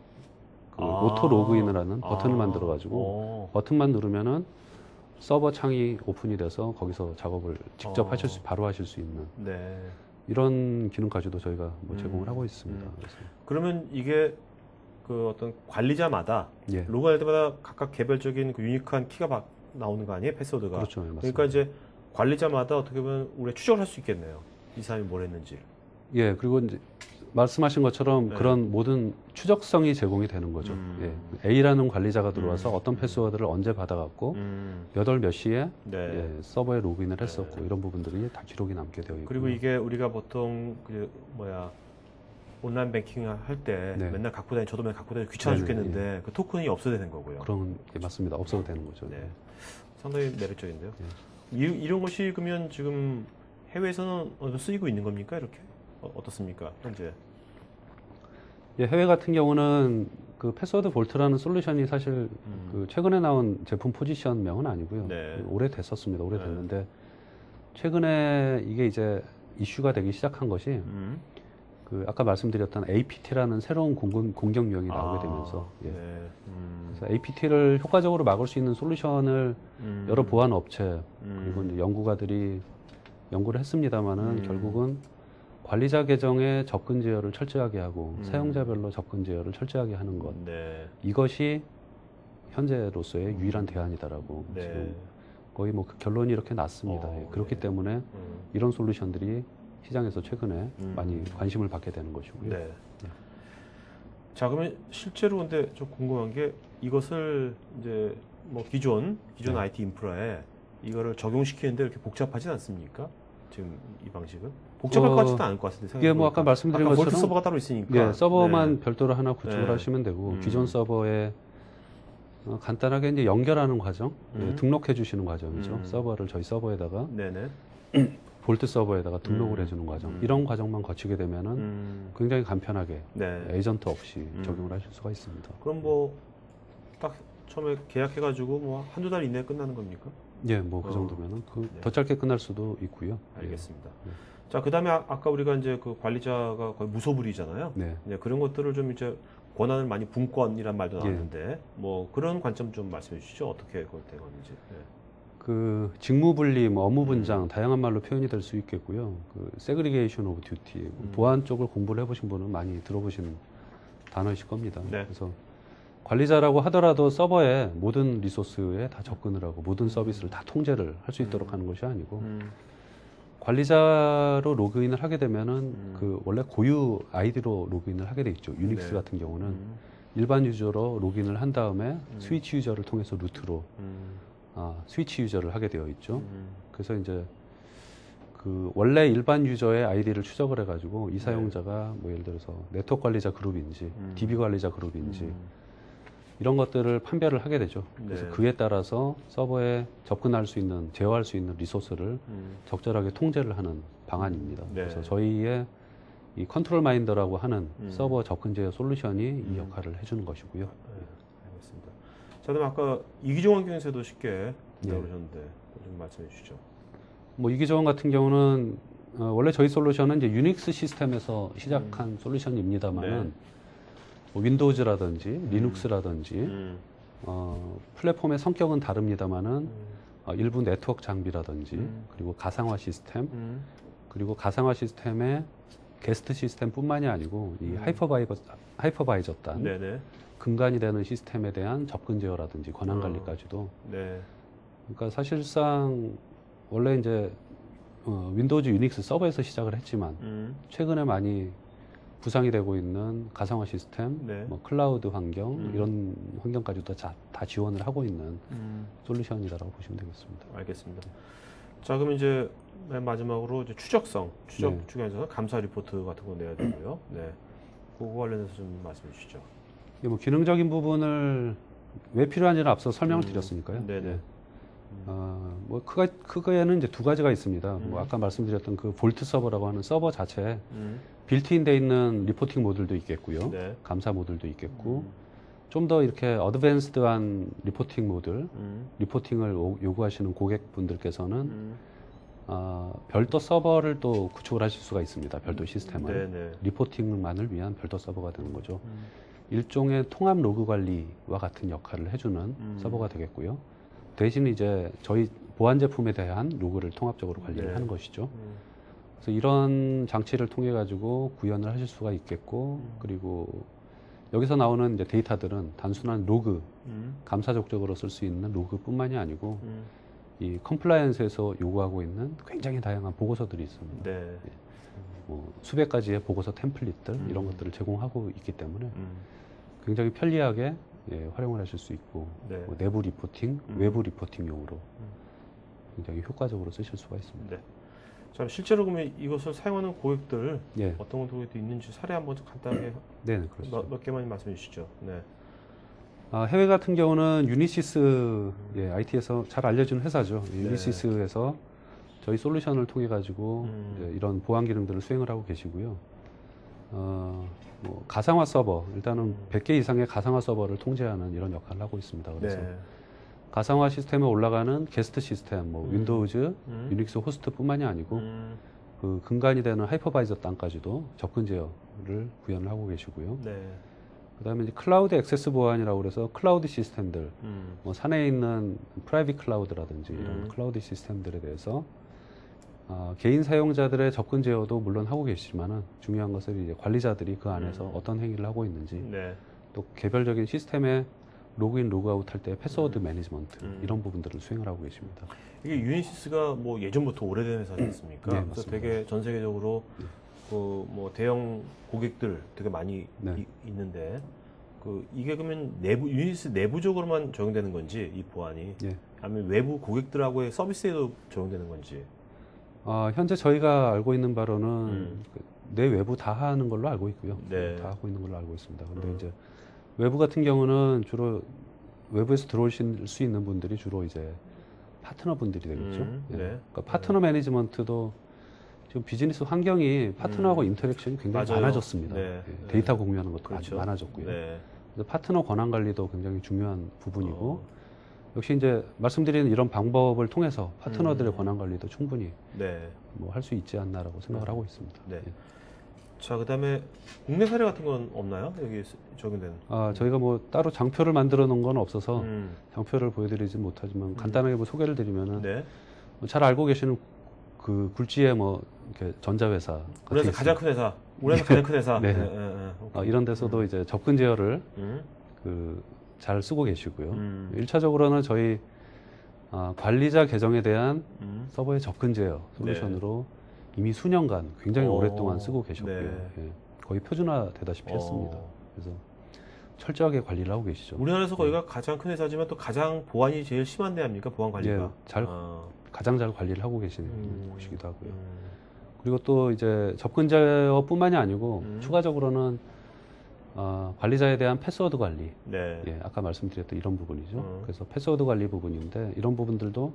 그 오토 로그인을 하는 버튼을 만들어 가지고 버튼만 누르면은 서버 창이 오픈이 돼서 거기서 작업을 직접 바로 하실 수 있는 네. 이런 기능까지도 저희가 뭐 제공을 하고 있습니다. 그래서 그러면 이게 그 어떤 관리자마다 예. 로그할 때마다 각각 개별적인 그 유니크한 키가 나오는 거 아니에요? 패스워드가. 그렇죠. 예, 맞습니다. 그러니까 이제 관리자마다 어떻게 보면 우리가 추적을 할 수 있겠네요. 이 사람이 뭘 했는지. 예, 그리고 이제 말씀하신 것처럼 네. 그런 모든 추적성이 제공이 되는 거죠. 예. A라는 관리자가 들어와서 어떤 패스워드를 언제 받아갖고 몇 월 몇 시에 네. 예, 서버에 로그인을 했었고 이런 부분들이 다 기록이 남게 되어 있고 그리고 이게 우리가 보통 그 온라인 뱅킹 할 때 네. 맨날 갖고 저도 맨날 갖고 다니 귀찮아 네네, 죽겠는데 그 토큰이 없어야 되는 거고요. 그런 게 맞습니다. 없어도 되는 거죠. 네. 상당히 매력적인데요. 이런 것이 그러면 지금 해외에서는 쓰이고 있는 겁니까? 이렇게? 어떻습니까? 현재? 예, 해외 같은 경우는 그 패스워드 볼트라는 솔루션이 사실 그 최근에 나온 제품 포지션명은 아니고요. 네. 오래됐었습니다. 오래됐는데 최근에 이게 이제 이슈가 되기 시작한 것이 그 아까 말씀드렸던 APT라는 새로운 공격 유형이 나오게 되면서 예. 네. 그래서 APT를 효과적으로 막을 수 있는 솔루션을 여러 보안 업체 그리고 이제 연구가들이 연구를 했습니다만은 결국은 관리자 계정의 접근 제어를 철저하게 하고 사용자별로 접근 제어를 철저하게 하는 것 네. 이것이 현재로서의 유일한 대안이다라고 네. 지금 거의 뭐 그 결론이 이렇게 났습니다. 예. 그렇기 네. 때문에 이런 솔루션들이 시장에서 최근에 많이 관심을 받게 되는 것이고요. 네. 자, 그러면 실제로 근데 좀 궁금한 게 이것을 이제 뭐 기존 네. IT 인프라에 이거를 적용시키는데 이렇게 복잡하진 않습니까? 지금 이 방식은 복잡할 것 같지도 않을 것 같은데 이게 뭐 아까 말씀드린 것처럼 볼트 서버가 따로 있으니까 예, 서버만 별도로 하나 구축을 네. 하시면 되고 기존 서버에 간단하게 이제 연결하는 과정, 예, 등록해 주시는 과정이죠. 서버를 저희 서버에다가 네네. 볼트 서버에다가 등록을 해주는 과정 이런 과정만 거치게 되면은 굉장히 간편하게 네. 에이전트 없이 적용을 하실 수가 있습니다. 그럼 뭐 딱 처음에 계약해가지고 뭐 한두 달 이내에 끝나는 겁니까? 예, 뭐 그 정도면은 네. 더 짧게 끝날 수도 있고요. 알겠습니다. 예. 자, 그 다음에 아까 우리가 이제 그 관리자가 거의 무소불위잖아요. 네. 이제 그런 것들을 좀 이제 권한을 많이 분권이란 말도 예. 나왔는데 뭐 그런 관점 좀 말씀해 주시죠. 어떻게 그걸 된 건지. 네. 그 직무 분리, 뭐 업무 분장 다양한 말로 표현이 될 수 있겠고요. 그 세그리게이션 오브 듀티 보안 쪽을 공부를 해보신 분은 많이 들어보신 단어이실 겁니다. 네. 그래서 관리자라고 하더라도 서버에 모든 리소스에 다 접근을 하고 모든 서비스를 다 통제를 할 수 있도록 하는 것이 아니고 관리자로 로그인을 하게 되면은 그 원래 고유 아이디로 로그인을 하게 돼 있죠. 유닉스 네. 같은 경우는 일반 유저로 로그인을 한 다음에 스위치 유저를 통해서 루트로 스위치 유저를 하게 되어 있죠. 그래서 이제 그 원래 일반 유저의 아이디를 추적을 해가지고 이 사용자가 뭐 예를 들어서 네트워크 관리자 그룹인지 DB 관리자 그룹인지 이런 것들을 판별을 하게 되죠. 그래서 네. 그에 따라서 서버에 접근할 수 있는, 제어할 수 있는 리소스를 적절하게 통제를 하는 방안입니다. 네. 그래서 저희의 이 컨트롤 마인더라고 하는 서버 접근 제어 솔루션이 이 역할을 해주는 것이고요. 네, 알겠습니다. 자, 그럼 아까 이기종 환경에서도 쉽게 된다고 네. 그러셨는데 좀 말씀해 주시죠. 뭐 이기저원 같은 경우는 원래 저희 솔루션은 이제 유닉스 시스템에서 시작한 솔루션입니다만은 뭐 윈도우즈라든지 리눅스라든지 플랫폼의 성격은 다릅니다만은 일부 네트워크 장비라든지 그리고 가상화 시스템 그리고 가상화 시스템에 게스트 시스템뿐만이 아니고 이 하이퍼바이저 단 네네. 근간이 되는 시스템에 대한 접근 제어라든지 권한 관리까지도. 네. 그러니까 사실상 원래 이제 윈도우즈 유닉스 서버에서 시작을 했지만 최근에 많이 부상이 되고 있는 가상화 시스템, 네. 뭐 클라우드 환경 이런 환경까지도 다 지원을 하고 있는 솔루션이다라고 보시면 되겠습니다. 알겠습니다. 자, 그럼 이제 맨 마지막으로 이제 추적 네. 중에서 감사 리포트 같은 거 내야 되고요. 네. 그거 관련해서 좀 말씀해 주시죠. 이게 뭐 기능적인 부분을 왜 필요한지는 앞서 설명을 드렸으니까요. 네네. 네. 뭐 크게는 이제 두 가지가 있습니다. 뭐 아까 말씀드렸던 그 볼트 서버라고 하는 서버 자체에 빌트인 돼 있는 리포팅 모듈도 있겠고요. 네. 감사 모듈도 있겠고 좀 더 이렇게 어드밴스드한 리포팅 모듈, 리포팅을 요구하시는 고객분들께서는 별도 서버를 또 구축을 하실 수가 있습니다. 별도 시스템을. 네네. 리포팅만을 위한 별도 서버가 되는 거죠. 일종의 통합 로그 관리와 같은 역할을 해주는 서버가 되겠고요. 대신 이제 저희 보안 제품에 대한 로그를 통합적으로 관리를 네. 하는 것이죠. 그래서 이런 장치를 통해 가지고 구현을 하실 수가 있겠고, 그리고 여기서 나오는 이제 데이터들은 단순한 로그, 감사 족적으로 쓸 수 있는 로그뿐만이 아니고 이 컴플라이언스에서 요구하고 있는 굉장히 다양한 보고서들이 있습니다. 네. 뭐 수백 가지의 보고서 템플릿들 이런 것들을 제공하고 있기 때문에 굉장히 편리하게 활용을 하실 수 있고 네. 뭐 내부 리포팅, 외부 리포팅용으로 굉장히 효과적으로 쓰실 수가 있습니다. 네. 자, 실제로 그러면 이것을 사용하는 고객들 예, 어떤 고객도 있는지 사례 한번 간단하게 네, 그렇습니다. 몇 개만 말씀해 주시죠. 네. 해외 같은 경우는 유니시스, IT에서 잘 알려진 회사죠. 유니시스에서 저희 솔루션을 통해 가지고 이런 보안 기능들을 수행을 하고 계시고요. 뭐 가상화 서버, 일단은 100개 이상의 가상화 서버를 통제하는 이런 역할을 하고 있습니다. 그래서 네. 가상화 시스템에 올라가는 게스트 시스템, 뭐 윈도우즈, 유닉스 호스트뿐만이 아니고 그 근간이 되는 하이퍼바이저 땅까지도 접근 제어를 구현을 하고 계시고요. 네. 그다음에 이제 클라우드 액세스 보안이라고 그래서 클라우드 시스템들, 뭐 산에 있는 프라이빗 클라우드라든지 이런 클라우드 시스템들에 대해서 개인 사용자들의 접근 제어도 물론 하고 계시지만은 중요한 것은 이제 관리자들이 그 안에서 어떤 행위를 하고 있는지, 네. 또 개별적인 시스템에 로그인 로그아웃 할 때 패스워드 매니지먼트 이런 부분들을 수행을 하고 계십니다. 이게 유니시스가 뭐 예전부터 오래된 회사지 않습니까? 네, 그래서 맞습니다. 되게 전 세계적으로 그 뭐 대형 고객들 되게 많이 네. 있는데 이게 그러면 유니시스 내부적으로만 적용되는 건지 이 보안이 예. 아니면 외부 고객들하고의 서비스에도 적용되는 건지. 현재 저희가 알고 있는 바로는 내 외부 다 하는 걸로 알고 있고요. 네. 다 하고 있는 걸로 알고 있습니다. 근데 이제 외부 같은 경우는 주로 외부에서 들어오실 수 있는 분들이 주로 이제 파트너분들이 되겠죠. 네. 그러니까 파트너 매니지먼트도 지금 비즈니스 환경이 파트너하고 인터랙션이 굉장히 맞아요. 많아졌습니다. 네. 데이터 공유하는 것도 그렇죠. 아주 많아졌고요. 네. 그래서 파트너 권한 관리도 굉장히 중요한 부분이고 역시 이제 말씀드리는 이런 방법을 통해서 파트너들의 권한 관리도 충분히 네. 뭐 할 수 있지 않나라고 생각을 하고 있습니다. 네. 예. 자, 그다음에 국내 사례 같은 건 없나요? 여기 적용되는. 저희가 뭐 따로 장표를 만들어 놓은 건 없어서 장표를 보여드리진 못하지만 간단하게 뭐 소개를 드리면은 네. 잘 알고 계시는 그 굴지의 뭐 이렇게 전자회사 우리나라에서 가장 큰 회사. 우리나라에서 가장 큰 회사. 네. 네. 이런 데서도 이제 접근 제어를 잘 쓰고 계시고요. 1차적으로는 저희 관리자 계정에 대한 서버의 접근 제어 솔루션으로 이미 수년간 굉장히 오랫동안 쓰고 계셨고요. 네. 예, 거의 표준화 되다시피 했습니다. 그래서 철저하게 관리를 하고 계시죠. 우리나라에서 거기가 가장 큰 회사지만 또 가장 보안이 제일 심한 데 아닙니까? 보안 관리가. 가장 잘 관리를 하고 계시는 곳이기도 하고요. 그리고 또 이제 접근 제어뿐만이 아니고 추가적으로는 관리자에 대한 패스워드 관리. 네. 아까 말씀드렸던 이런 부분이죠. 그래서 패스워드 관리 부분인데 이런 부분들도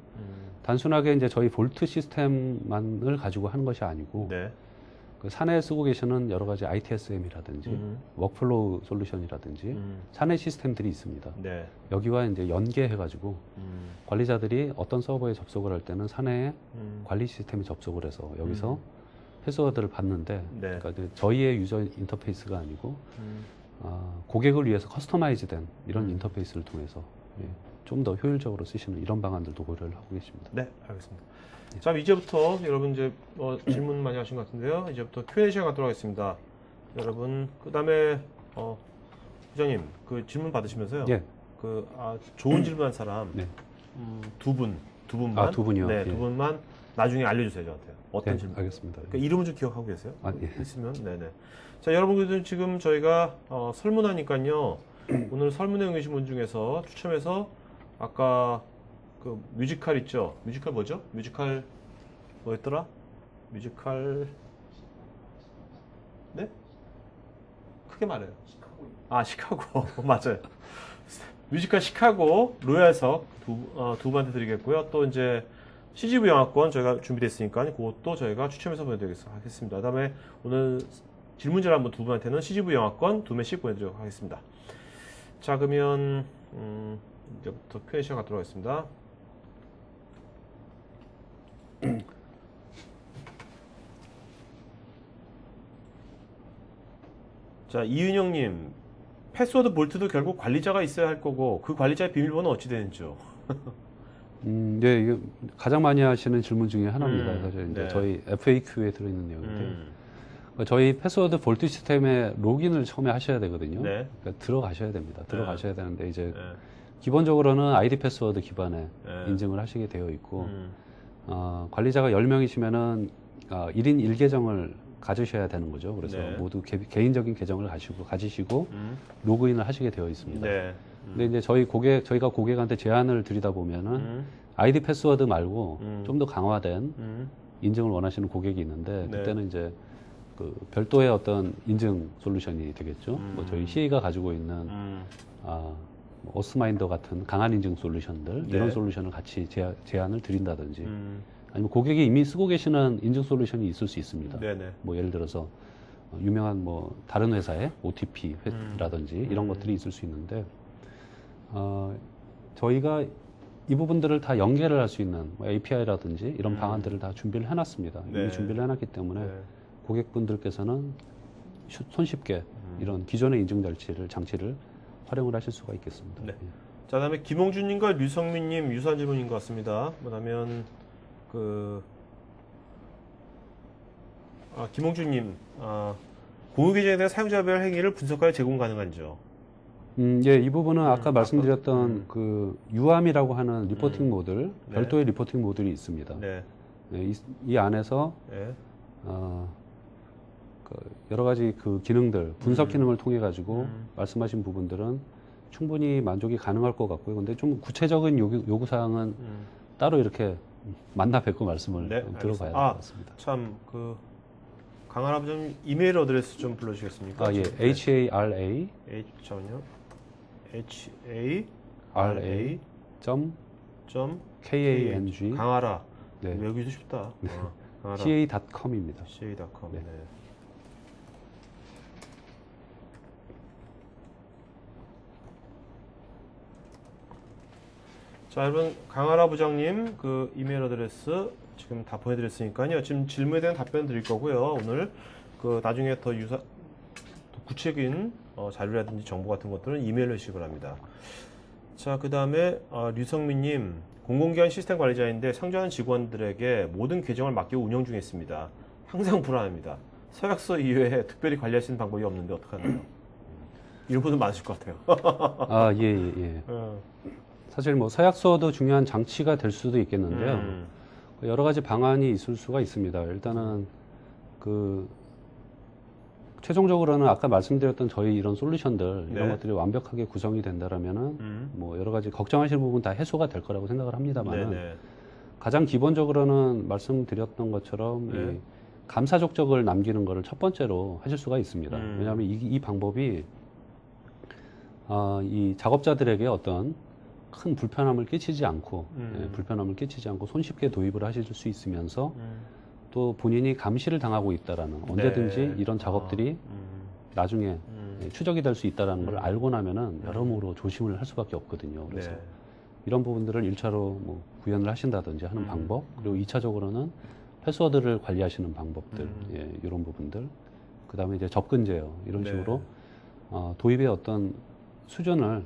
단순하게 이제 저희 볼트 시스템만을 가지고 하는 것이 아니고 네. 그 사내에 쓰고 계시는 여러 가지 ITSM이라든지 워크플로우 솔루션이라든지 사내 시스템들이 있습니다. 네. 여기와 이제 연계해가지고 관리자들이 어떤 서버에 접속을 할 때는 사내에 관리 시스템에 접속을 해서 여기서 패스워드를 받는데 네. 그러니까 이제 저희의 유저 인터페이스가 아니고 고객을 위해서 커스터마이즈된 이런 인터페이스를 통해서 좀 더 효율적으로 쓰시는 이런 방안들도 고려를 하고 계십니다. 네, 알겠습니다. 자, 이제부터 여러분 이제 질문 많이 하신 것 같은데요. 이제부터 Q&A 시간 갖도록 하겠습니다. 여러분, 그 다음에 부장님 그 질문 받으시면서요. 예. 좋은 질문한 사람 네. 두 분만. 두 분이요? 네, 예. 두 분만 나중에 알려주세요 저한테. 어떤 네, 질문? 알겠습니다. 그 이름은 좀 기억하고 계세요? 예. 있으면, 네네. 자, 여러분들 지금 저희가 설문하니까요. 오늘 설문에 응해주신 분 중에서 추첨해서 아까 그 뮤지컬 있죠? 뮤지컬 뭐죠? 뮤지컬 뭐였더라? 뮤지컬 네? 크게 말해요. 시카고 맞아요. 뮤지컬 시카고 로얄석 두 분한테 드리겠고요. 또 이제 CGV 영화권 저희가 준비됐으니까 그것도 저희가 추첨해서 보내드리겠습니다. 그다음에 오늘 질문지를 한번 두 분한테는 CGV 영화권 2매씩 보내드리도록 하겠습니다. 자, 그러면 이제부터 Q&A 시간 갖도록 하겠습니다. 자, 이윤영님, 패스워드 볼트도 결국 관리자가 있어야 할 거고 그 관리자의 비밀번호 어찌 되는지요? 네, 이게 가장 많이 하시는 질문 중에 하나입니다. 사실 이제 네. 저희 FAQ에 들어있는 내용인데 저희 패스워드 볼트 시스템에 로그인을 처음에 하셔야 되거든요. 네. 그러니까 들어가셔야 됩니다. 들어가셔야 되는데 이제 네. 기본적으로는 아이디 패스워드 기반에 네. 인증을 하시게 되어 있고 관리자가 10명이시면은 1인 1계정을 가지셔야 되는 거죠. 그래서 네. 모두 개인적인 계정을 가지시고 로그인을 하시게 되어 있습니다. 네. 근데 이제 저희가 고객한테 제안을 드리다 보면은 아이디 패스워드 말고 좀 더 강화된 인증을 원하시는 고객이 있는데 네. 그때는 이제 그 별도의 어떤 인증 솔루션이 되겠죠. 뭐 저희 CA가 가지고 있는 오스마인더 같은 강한 인증 솔루션들 네. 이런 솔루션을 같이 제안을 드린다든지 아니면 고객이 이미 쓰고 계시는 인증 솔루션이 있을 수 있습니다. 네네. 뭐 예를 들어서 유명한 뭐 다른 회사의 OTP라든지 이런 것들이 있을 수 있는데 저희가 이 부분들을 다 연계를 할 수 있는 뭐 API라든지 이런 방안들을 다 준비를 해놨습니다. 네. 이미 준비를 해놨기 때문에 네. 고객분들께서는 손쉽게 이런 기존의 인증 장치를 활용을 하실 수가 있겠습니다. 네. 예. 자, 그다음에 김홍준님과 류성민님 유사한 질문인 것 같습니다. 뭐냐면 김홍준님, 공유 계정에 대한 사용자별 행위를 분석하여 제공 가능한지요? 예, 이 부분은 아까 말씀드렸던 그 UAM이라고 하는 리포팅 모듈, 네. 별도의 리포팅 모듈이 있습니다. 네. 예, 이 안에서 네. 여러 가지 그 기능들, 분석 기능을 통해 가지고 말씀하신 부분들은 충분히 만족이 가능할 것 같고요. 근데 좀 구체적인 요구 사항은 따로 이렇게 만나 뵙고 말씀을 네, 들어봐야 될 알겠습니다. 것 같습니다. 참 강한 아버님 이메일 어드레스 좀 불러주시겠습니까? 예, HARA 잠깐만요. HARA 점 점 KANG 강하라. 네. 외우기도 쉽다. 강하라. CA.com입니다. CA.com. 네. 네. 자, 여러분 강하라 부장님 그 이메일 어드레스 지금 다 보내드렸으니까요. 지금 질문에 대한 답변 드릴 거고요. 오늘 나중에 더 구체적인 자료라든지 정보 같은 것들은 이메일로 해주시기 바랍니다. 자, 그 다음에 류성민님 공공기관 시스템 관리자인데 상주하는 직원들에게 모든 계정을 맡기고 운영 중에 있습니다. 항상 불안합니다. 서약서 이외에 특별히 관리할 수 있는 방법이 없는데 어떡하나요? 이런 분들 많으실 것 같아요. 예. 사실 뭐 서약서도 중요한 장치가 될 수도 있겠는데요. 여러 가지 방안이 있을 수가 있습니다. 일단은 최종적으로는 아까 말씀드렸던 저희 이런 솔루션들 이런 네. 것들이 완벽하게 구성이 된다라면은 뭐 여러 가지 걱정하실 부분 다 해소가 될 거라고 생각을 합니다만은 네네. 가장 기본적으로는 말씀드렸던 것처럼 네. 이 감사 족적을 남기는 거를 첫 번째로 하실 수가 있습니다. 왜냐하면 이 방법이 이 작업자들에게 어떤 큰 불편함을 끼치지 않고 손쉽게 도입을 하실 수 있으면서 또 본인이 감시를 당하고 있다라는 언제든지 네. 이런 작업들이 나중에 추적이 될 수 있다라는 걸 알고 나면은 여러모로 조심을 할 수밖에 없거든요. 그래서 네. 이런 부분들을 1차로 뭐 구현을 하신다든지 하는 방법, 그리고 2차적으로는 패스워드를 관리하시는 방법들, 이런 부분들, 그 다음에 이제 접근 제어 이런 네. 식으로 도입의 어떤 수준을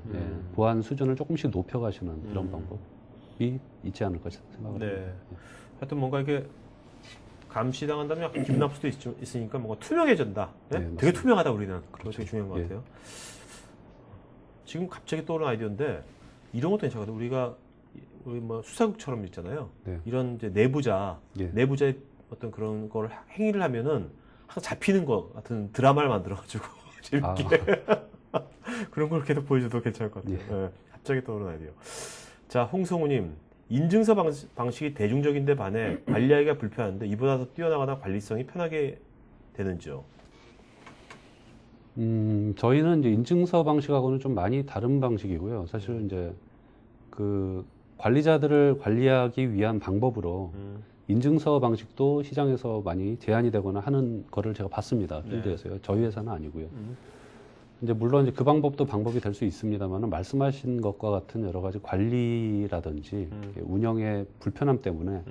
보안 수준을 조금씩 높여가시는 이런 방법이 있지 않을까 생각합니다. 네. 하여튼 뭔가 이게 감시당한다면 약간 기분 나쁠 수도 있으니까 뭔가 투명해진다. 네? 네, 되게 맞습니다. 투명하다 우리는. 그거 그렇죠. 되게 중요한 것 예. 같아요. 지금 갑자기 떠오른 아이디어인데 이런 것도 괜찮거든요. 우리 뭐 수사국처럼 있잖아요. 네. 이런 이제 예. 내부자의 어떤 그런 걸 행위를 하면은 항상 잡히는 것 같은 드라마를 만들어가지고 재밌게 그런 걸 계속 보여줘도 괜찮을 것 같아요. 예. 네, 갑자기 떠오른 아이디어. 자, 홍성우님. 인증서 방식이 대중적인데 반해 관리하기가 불편한데 이보다 더 뛰어나거나 관리성이 편하게 되는지요? 저희는 이제 인증서 방식하고는 좀 많이 다른 방식이고요. 사실 이제 그 관리자들을 관리하기 위한 방법으로 인증서 방식도 시장에서 많이 제한이 되거나 하는 거를 제가 봤습니다. 필드에서요. 저희 회사는 아니고요. 이제 물론 이제 그 방법도 방법이 될 수 있습니다만은 말씀하신 것과 같은 여러 가지 관리라든지 운영의 불편함 때문에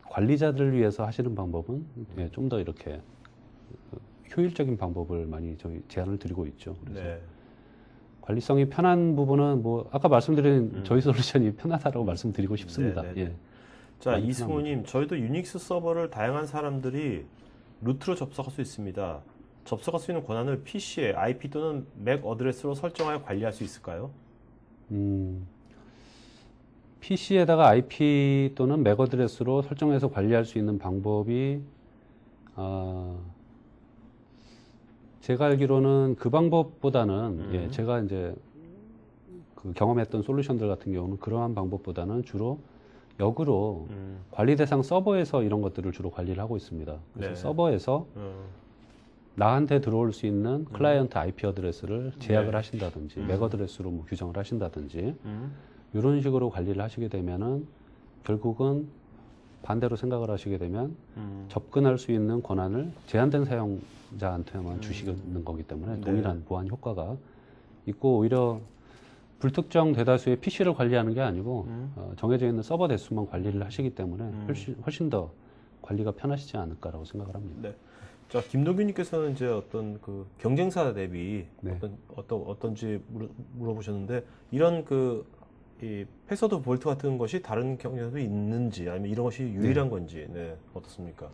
관리자들을 위해서 하시는 방법은 좀 더 이렇게 효율적인 방법을 많이 저희 제안을 드리고 있죠. 그래서 네. 관리성이 편한 부분은 뭐 아까 말씀드린 저희 솔루션이 편하다고 말씀드리고 싶습니다. 네, 네, 네. 예. 자, 많이 이승우님, 저희도 유닉스 서버를 다양한 사람들이 루트로 접속할 수 있습니다. 접속할 수 있는 권한을 PC에 IP 또는 맥 어드레스로 설정하여 관리할 수 있을까요? PC에다가 IP 또는 맥 어드레스로 설정해서 관리할 수 있는 방법이 제가 알기로는 그 방법보다는 예, 제가 이제 그 경험했던 솔루션들 같은 경우는 그러한 방법보다는 주로 역으로 관리 대상 서버에서 이런 것들을 주로 관리를 하고 있습니다. 그래서 네. 서버에서 나한테 들어올 수 있는 클라이언트 IP 어드레스를 제약을 네. 하신다든지 맥 어드레스로 뭐 규정을 하신다든지 이런 식으로 관리를 하시게 되면은 결국은 반대로 생각을 하시게 되면 접근할 수 있는 권한을 제한된 사용자한테만 주시는 거기 때문에 네. 동일한 보안 효과가 있고 오히려 불특정 대다수의 PC를 관리하는 게 아니고 정해져 있는 서버 대수만 관리를 하시기 때문에 훨씬 더 관리가 편하시지 않을까라고 생각을 합니다. 네. 자, 김동균님께서는 이제 어떤 그 경쟁사 대비 네. 어떤지 물어보셨는데 이런 이 패스워드 볼트 같은 것이 다른 경쟁사도 있는지 아니면 이런 것이 유일한 건지 네, 어떻습니까?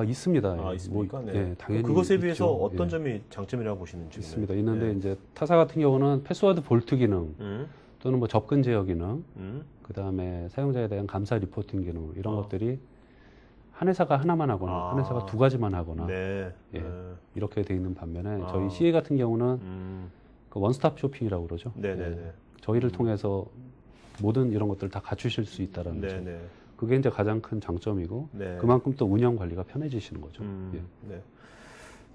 있습니다. 있습니까? 네. 예, 당연히 그것에 비해서 있죠. 어떤 예. 점이 장점이라고 보시는지 있습니다. 있는데 이제 타사 같은 경우는 패스워드 볼트 기능 또는 뭐 접근 제어 기능, 그 다음에 사용자에 대한 감사 리포팅 기능 이런 것들이 한 회사가 하나만 하거나 한 회사가 두 가지만 하거나 네. 예, 이렇게 돼 있는 반면에 아. 저희 CA 같은 경우는 그 원스톱 쇼핑이라고 그러죠. 네네네. 예, 저희를 통해서 모든 이런 것들을 다 갖추실 수 있다라는 거죠. 네네. 그게 이제 가장 큰 장점이고 네. 그만큼 또 운영 관리가 편해지시는 거죠. 예. 네.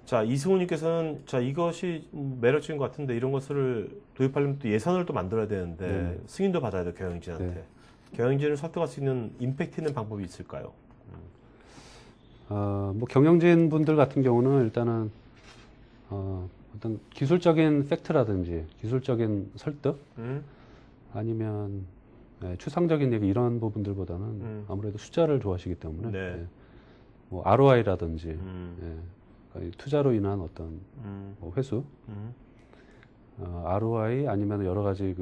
자, 이승우님께서는 자 이것이 매력적인 것 같은데 이런 것을 도입하려면 또 예산을 또 만들어야 되는데 네. 승인도 받아야 돼요 경영진한테. 네. 경영진을 설득할 수 있는 임팩트 있는 방법이 있을까요? 뭐 경영진 분들 같은 경우는 일단은 어떤 기술적인 팩트라든지 기술적인 설득 아니면 추상적인 얘기 이런 부분들보다는 아무래도 숫자를 좋아하시기 때문에 네. 예, 뭐 ROI라든지 예, 그러니까 투자로 인한 어떤 뭐 회수 ROI 아니면 여러 가지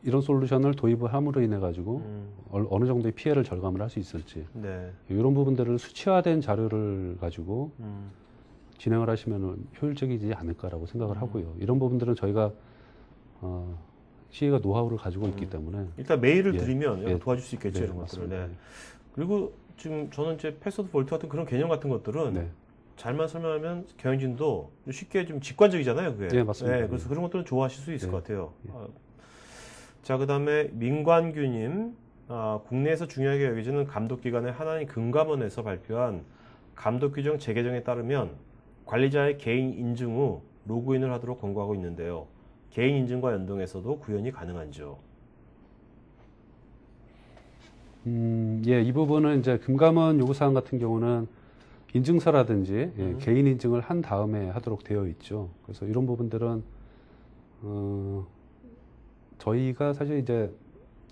이런 솔루션을 도입을 함으로 인해 가지고 어느 정도의 피해를 절감을 할 수 있을지 네. 이런 부분들을 수치화된 자료를 가지고 진행을 하시면 효율적이지 않을까라고 생각을 하고요. 이런 부분들은 저희가 CA가 노하우를 가지고 있기 때문에 일단 메일을 예. 드리면 예. 도와줄 수 있겠죠 네, 이런 것들을. 맞습니다. 네. 그리고 지금 저는 이제 패스워드 볼트 같은 그런 개념 같은 것들은 네. 잘만 설명하면 경영진도 쉽게 좀 직관적이잖아요, 그게. 네, 맞습니다. 네, 그래서 그런 것들은 좋아하실 수 있을 네. 것 같아요. 예. 자, 그 다음에 민관규님, 국내에서 중요하게 여겨지는 감독기관의 하나인 금감원에서 발표한 감독규정 재개정에 따르면 관리자의 개인 인증 후 로그인을 하도록 권고하고 있는데요. 개인 인증과 연동해서도 구현이 가능한지요? 예, 이 부분은 이제 금감원 요구사항 같은 경우는 인증서라든지 개인 인증을 한 다음에 하도록 되어 있죠. 그래서 이런 부분들은 저희가 사실 이제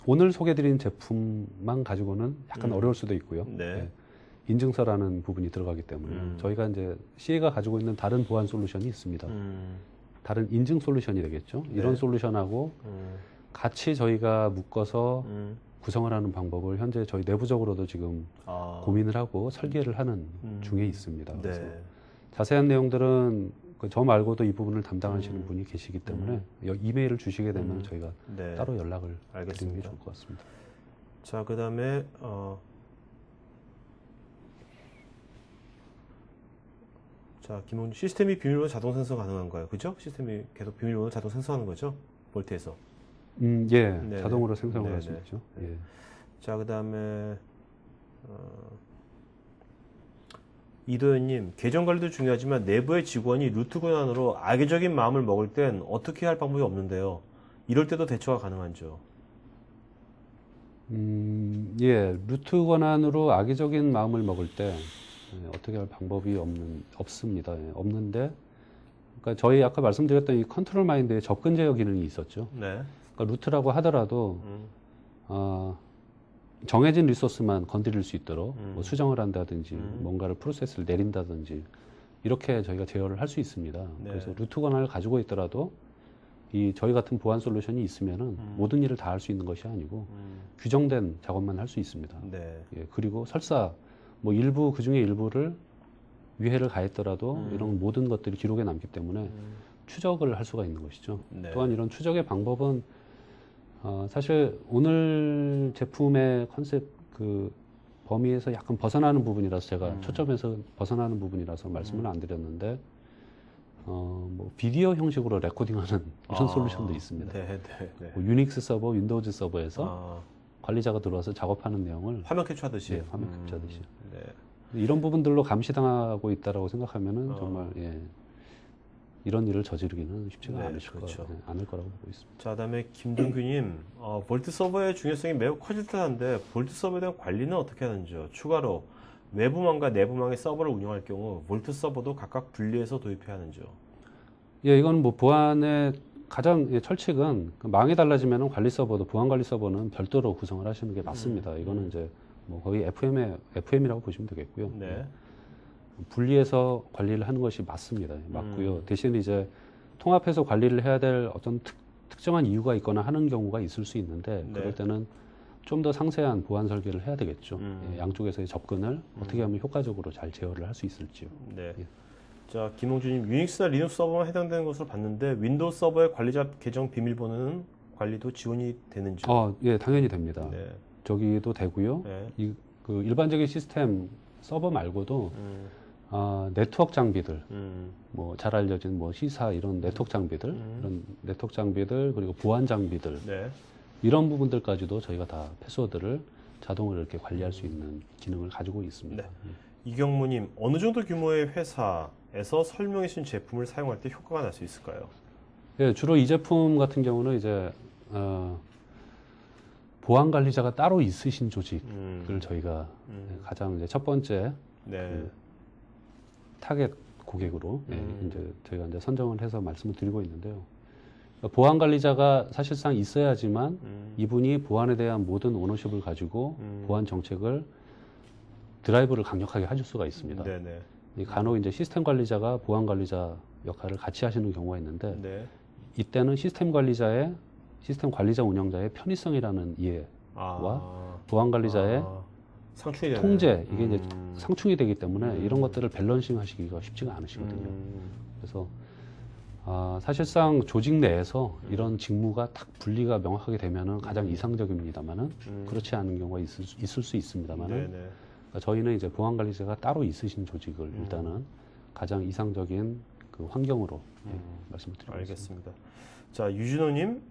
오늘 소개드린 제품만 가지고는 약간 어려울 수도 있고요. 네. 예, 인증서라는 부분이 들어가기 때문에 저희가 이제 CA가 가지고 있는 다른 보안 솔루션이 있습니다. 다른 인증 솔루션이 되겠죠. 네. 이런 솔루션하고 같이 저희가 묶어서 구성을 하는 방법을 현재 저희 내부적으로도 지금 고민을 하고 설계를 하는 중에 있습니다. 그래서 네. 자세한 내용들은 저 말고도 이 부분을 담당하시는 분이 계시기 때문에 이메일을 주시게 되면 저희가 네. 따로 연락을 드리는 게 알겠습니다. 좋을 것 같습니다. 자, 그 다음에 자, 김홍준 시스템이 비밀번호 자동 생성 가능한가요? 그죠? 시스템이 계속 비밀번호 자동 생성하는 거죠? 볼트에서. 예, 네네. 자동으로 생성을 네네. 할 수 있죠. 예. 자, 그 다음에 이도현님, 계정 관리도 중요하지만 내부의 직원이 루트 권한으로 악의적인 마음을 먹을 땐 어떻게 할 방법이 없는데요. 이럴 때도 대처가 가능한죠. 예, 루트 권한으로 악의적인 마음을 먹을 때 어떻게 할 방법이 없습니다. 예, 없는데, 그러니까 저희 아까 말씀드렸던 이 컨트롤 마인드에 접근 제어 기능이 있었죠. 네. 그러니까 루트라고 하더라도 정해진 리소스만 건드릴 수 있도록 뭐 수정을 한다든지 뭔가를 프로세스를 내린다든지 이렇게 저희가 제어를 할 수 있습니다. 네. 그래서 루트 권한을 가지고 있더라도 이 저희 같은 보안 솔루션이 있으면은 모든 일을 다 할 수 있는 것이 아니고 규정된 작업만 할 수 있습니다. 네. 예, 그리고 설사 뭐 일부 그 중에 일부를 위해를 가했더라도 이런 모든 것들이 기록에 남기 때문에 추적을 할 수가 있는 것이죠. 네. 또한 이런 추적의 방법은 사실 오늘 제품의 컨셉 그 범위에서 약간 벗어나는 부분이라서 제가 초점에서 벗어나는 부분이라서 말씀을 안 드렸는데 뭐 비디오 형식으로 레코딩하는 이런 솔루션도 있습니다. 네, 네, 네. 뭐 유닉스 서버, 윈도우즈 서버에서 관리자가 들어와서 작업하는 내용을 화면 캡처하듯이. 예, 화면 캡처하듯이 네. 이런 부분들로 감시당하고 있다라고 생각하면은 정말 예, 이런 일을 저지르기는 쉽지가 네, 않으실 그렇죠. 않을 거라고 보고 있습니다. 자, 그다음에 김동규님, 볼트 서버의 중요성이 매우 커질 듯한데 볼트 서버에 대한 관리는 어떻게 하는지요? 추가로 외부망과 내부망의 서버를 운영할 경우 볼트 서버도 각각 분리해서 도입해야 하는지요? 예, 이건 뭐 보안의 가장 철칙은 그 망이 달라지면 관리 서버도 보안 관리 서버는 별도로 구성을 하시는 게 맞습니다. 이거는 이제 뭐 거의 FM이라고 보시면 되겠고요. 네. 분리해서 관리를 하는 것이 맞습니다. 맞고요. 대신 이제 통합해서 관리를 해야 될 어떤 특정한 이유가 있거나 하는 경우가 있을 수 있는데 네. 그럴 때는 좀 더 상세한 보안 설계를 해야 되겠죠. 예, 양쪽에서의 접근을 어떻게 하면 효과적으로 잘 제어를 할 수 있을지요. 네. 예. 자, 김홍준님, 유닉스나 리눅스 서버만 해당되는 것으로 봤는데 윈도우 서버의 관리자 계정 비밀번호는 관리도 지원이 되는지? 예, 당연히 됩니다. 네. 저기도 되고요. 네. 그 일반적인 시스템 서버 말고도 네트워크 장비들, 뭐 잘 알려진 뭐 시사 이런 네트워크 장비들, 이런 네트워크 장비들 그리고 보안 장비들 네. 이런 부분들까지도 저희가 다 패스워드를 자동으로 이렇게 관리할 수 있는 기능을 가지고 있습니다. 네. 이경무님, 어느 정도 규모의 회사에서 설명해 주신 제품을 사용할 때 효과가 날 수 있을까요? 예, 주로 이 제품 같은 경우는 이제 보안 관리자가 따로 있으신 조직을 저희가 가장 이제 첫 번째 네. 그 타겟 고객으로 이제 저희가 이제 선정을 해서 말씀을 드리고 있는데요. 보안 관리자가 사실상 있어야지만 이분이 보안에 대한 모든 오너십을 가지고 보안 정책을 드라이브를 강력하게 해줄 수가 있습니다. 네네. 간혹 이제 시스템 관리자가 보안 관리자 역할을 같이 하시는 경우가 있는데 네. 이때는 시스템 관리자 운영자의 편의성이라는 이해와 보안 관리자의 상충이 통제 이게 이제 상충이 되기 때문에 이런 것들을 밸런싱 하시기가 쉽지가 않으시거든요. 그래서 사실상 조직 내에서 이런 직무가 딱 분리가 명확하게 되면은 가장 이상적입니다만은 그렇지 않은 경우가 있을 수 있습니다만은 그러니까 저희는 이제 보안 관리자가 따로 있으신 조직을 일단은 가장 이상적인 그 환경으로 말씀을 드리고 알겠습니다. 자, 유진호님,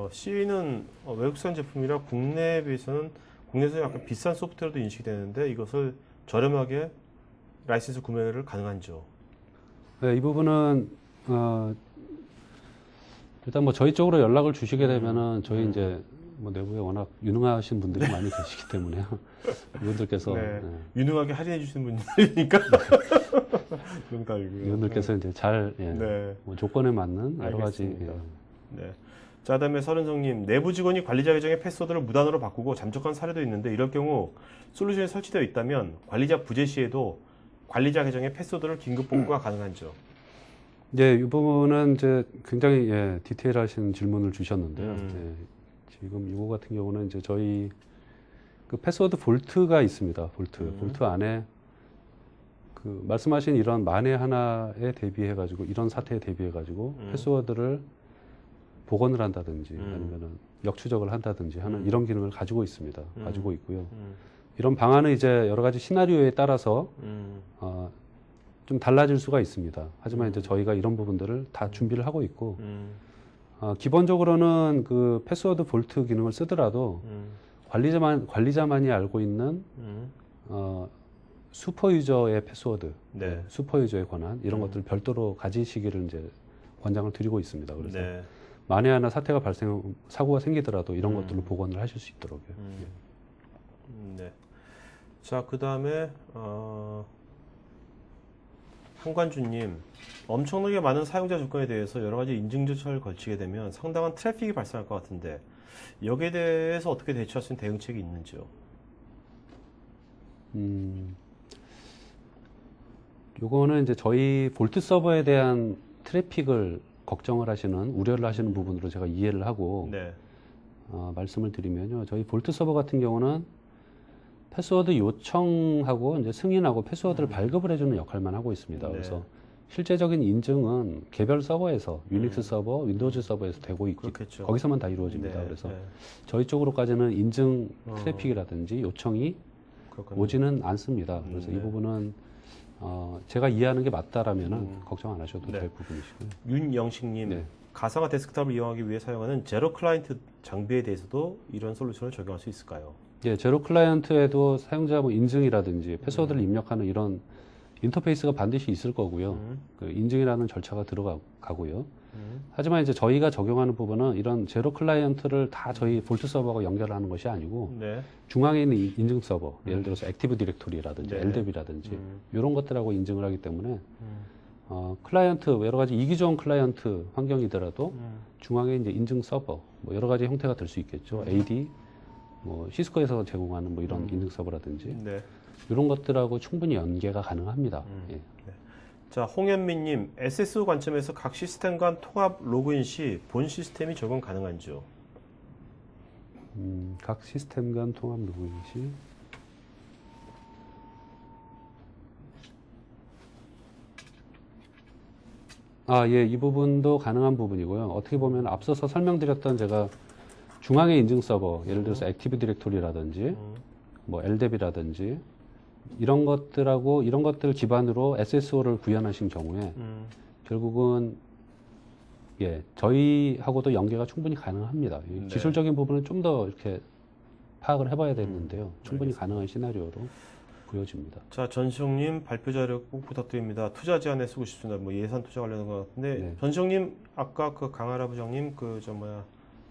CA는 외국산 제품이라 국내에서 약간 비싼 소프트웨어도 인식이 되는데 이것을 저렴하게 라이센스 구매를 가능한지요? 네, 이 부분은 일단 뭐 저희 쪽으로 연락을 주시게 되면은 저희 이제 뭐 내부에 워낙 유능하신 분들이 많이 계시기 때문에요. 이분들께서 네. 유능하게 할인해 주시는 분들이니까 농담이고요. 이분들께서 이제 잘 네. 뭐 조건에 맞는 여러 가지 알겠습니다. 네. 자, 그다음에 서른성님, 내부 직원이 관리자 계정의 패스워드를 무단으로 바꾸고 잠적한 사례도 있는데 이럴 경우 솔루션이 설치되어 있다면 관리자 부재 시에도 관리자 계정의 패스워드를 긴급 복구가 가능한죠. 예, 이 부분은 이제 굉장히 디테일하신 질문을 주셨는데요. 지금 이거 같은 경우는 이제 저희 그 패스워드 볼트가 있습니다. 볼트 안에 그 말씀하신 이런 만에 하나에 대비해가지고 이런 사태에 대비해가지고 패스워드를 복원을 한다든지 아니면은 역추적을 한다든지 하는 이런 기능을 가지고 있습니다. 가지고 있고요. 이런 방안은 이제 여러 가지 시나리오에 따라서 좀 달라질 수가 있습니다. 하지만 이제 저희가 이런 부분들을 다 준비를 하고 있고 기본적으로는 그 패스워드 볼트 기능을 쓰더라도 관리자만이 알고 있는 슈퍼유저의 패스워드, 네. 슈퍼유저의 권한 이런 것들을 별도로 가지시기를 이제 권장을 드리고 있습니다. 그래서 네. 만에 하나 사고가 생기더라도 이런 것들을 복원을 하실 수 있도록요. 네. 자, 그 다음에 한관주님, 엄청나게 많은 사용자 조건에 대해서 여러 가지 인증 절차를 거치게 되면 상당한 트래픽이 발생할 것 같은데 여기에 대해서 어떻게 대처할 수 있는 대응책이 있는지요? 요거는 이제 저희 볼트 서버에 대한 트래픽을 걱정을 하시는, 우려를 하시는 부분으로 제가 이해를 하고 네. 말씀을 드리면요. 저희 볼트 서버 같은 경우는 패스워드 요청하고 이제 승인하고 패스워드를 발급을 해주는 역할만 하고 있습니다. 네. 그래서 실제적인 인증은 개별 서버에서, 유닉스 서버, 윈도우즈 서버에서 되고 있고 거기서만 다 이루어집니다. 네. 그래서 네. 저희 쪽으로까지는 인증 트래픽이라든지 요청이 그렇군요. 오지는 않습니다. 그래서 네. 이 부분은 제가 이해하는 게 맞다라면은 걱정 안 하셔도 네. 될 부분이시고요. 윤영식님, 네. 가상화 데스크탑을 이용하기 위해 사용하는 제로 클라이언트 장비에 대해서도 이런 솔루션을 적용할 수 있을까요? 예, 제로 클라이언트에도 사용자 뭐 인증이라든지 패스워드를 입력하는 이런 인터페이스가 반드시 있을 거고요. 그 인증이라는 절차가 들어가고요. 하지만 이제 저희가 적용하는 부분은 이런 제로 클라이언트를 다 저희 볼트 서버가 연결하는 것이 아니고 네. 중앙에 있는 이 인증 서버, 예를 들어서 액티브 디렉토리라든지 네. LDB라든지 이런 것들하고 인증을 하기 때문에 클라이언트 여러 가지 이기종 클라이언트 환경이더라도 중앙에 이제 인증 서버 뭐 여러 가지 형태가 될 수 있겠죠. AD 뭐 시스코에서 제공하는 뭐 이런 인증 서버라든지 네. 이런 것들하고 충분히 연계가 가능합니다. 예. 네. 자, 홍현민님, SSO 관점에서 각 시스템 간 통합 로그인 시 본 시스템이 적용 가능한지요? 각 시스템 간 통합 로그인 시 예, 이 부분도 가능한 부분이고요. 어떻게 보면 앞서서 설명드렸던 제가 중앙의 인증 서버, 예를 들어서 액티브 디렉토리라든지 뭐 LDB라든지 이런 것들하고 이런 것들 기반으로 SSO를 구현하신 경우에 결국은 저희하고도 연계가 충분히 가능합니다. 이 네. 기술적인 부분은 좀 더 이렇게 파악을 해봐야 되는데요. 충분히 가능한 시나리오로 보여집니다. 자, 전시영님 발표 자료 꼭 부탁드립니다. 투자 제안에 쓰고 싶습니다. 뭐 예산 투자 관련한 것 같은데 네. 전시영님 아까 그 강하라 부장님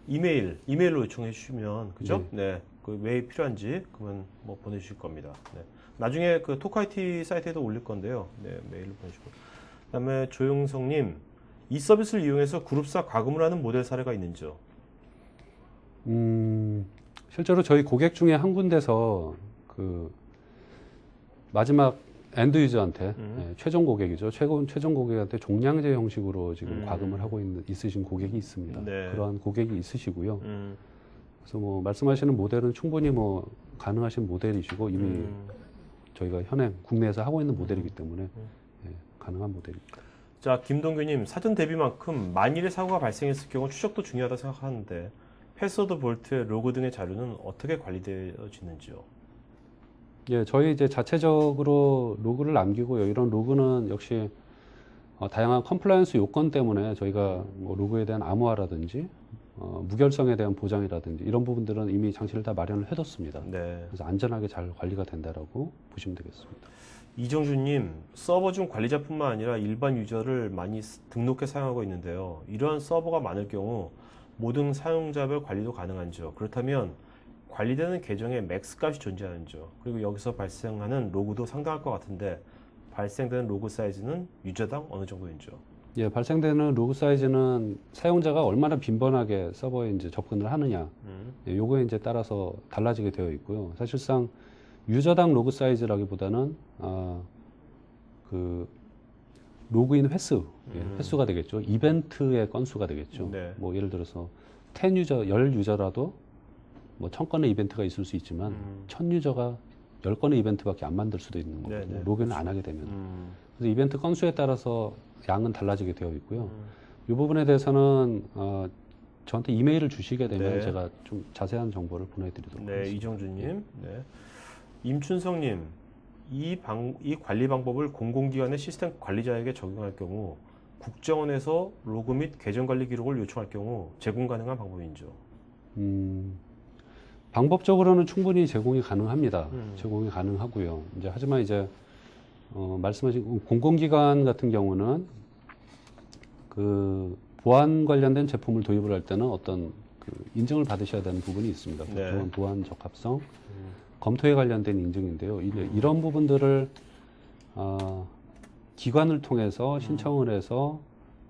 이메일로 요청해 주시면 그죠? 네. 그 왜 필요한지 그러면 뭐 보내주실 겁니다. 네. 나중에 그 토크IT 사이트에도 올릴 건데요. 네, 메일로 보내주고. 그다음에 조용성님, 이 서비스를 이용해서 그룹사 과금을 하는 모델 사례가 있는지요? 실제로 저희 고객 중에 한 군데서 그 마지막 엔드 유저한테 최종 고객이죠. 최종 고객한테 종량제 형식으로 지금 과금을 하고 있으신 고객이 있습니다. 네. 그러한 고객이 있으시고요. 그래서 뭐 말씀하시는 모델은 충분히 뭐 가능하신 모델이시고 이미 저희가 현행 국내에서 하고 있는 모델이기 때문에 가능한 모델입니다. 자, 김동규님, 사전 대비만큼 만일의 사고가 발생했을 경우 추적도 중요하다고 생각하는데 패스워드 볼트의 로그 등의 자료는 어떻게 관리되어지는지요? 예, 저희 이제 자체적으로 로그를 남기고요. 이런 로그는 역시 다양한 컴플라이언스 요건 때문에 저희가 뭐 로그에 대한 암호화라든지 무결성에 대한 보장이라든지 이런 부분들은 이미 장치를 다 마련을 해뒀습니다. 네. 그래서 안전하게 잘 관리가 된다라고 보시면 되겠습니다. 이정주님, 서버 중 관리자뿐만 아니라 일반 유저를 많이 등록해 사용하고 있는데요. 이러한 서버가 많을 경우 모든 사용자별 관리도 가능한지요? 그렇다면 관리되는 계정에 맥스 값이 존재하는지요? 그리고 여기서 발생하는 로그도 상당할 것 같은데 발생되는 로그 사이즈는 유저당 어느 정도인지요? 예, 발생되는 로그 사이즈는 사용자가 얼마나 빈번하게 서버에 이제 접근을 하느냐, 예, 요거에 이제 따라서 달라지게 되어 있고요. 사실상 유저당 로그 사이즈라기보다는 그 로그인 횟수, 예, 횟수가 되겠죠. 이벤트의 건수가 되겠죠. 네. 뭐 예를 들어서 10 유저, 10 유저라도 뭐 10건의 이벤트가 있을 수 있지만 1000 유저가 10건의 이벤트밖에 안 만들 수도 있는 거거든요. 네, 네. 로그인을 안 하게 되면. 그래서 이벤트 건수에 따라서 양은 달라지게 되어 있고요. 이 부분에 대해서는 저한테 이메일을 주시게 되면 네. 제가 좀 자세한 정보를 보내드리도록 네, 하겠습니다. 이정주님. 네. 임춘성님, 이 관리 방법을 공공기관의 시스템 관리자에게 적용할 경우 국정원에서 로그 및 계정 관리 기록을 요청할 경우 제공 가능한 방법인지요? 방법적으로는 충분히 제공이 가능합니다. 제공이 가능하고요. 이제 하지만 이제 말씀하신 공공기관 같은 경우는 그 보안 관련된 제품을 도입을 할 때는 어떤 그 인증을 받으셔야 되는 부분이 있습니다. 네. 보안 적합성, 검토에 관련된 인증인데요. 이런 부분들을 기관을 통해서 신청을 해서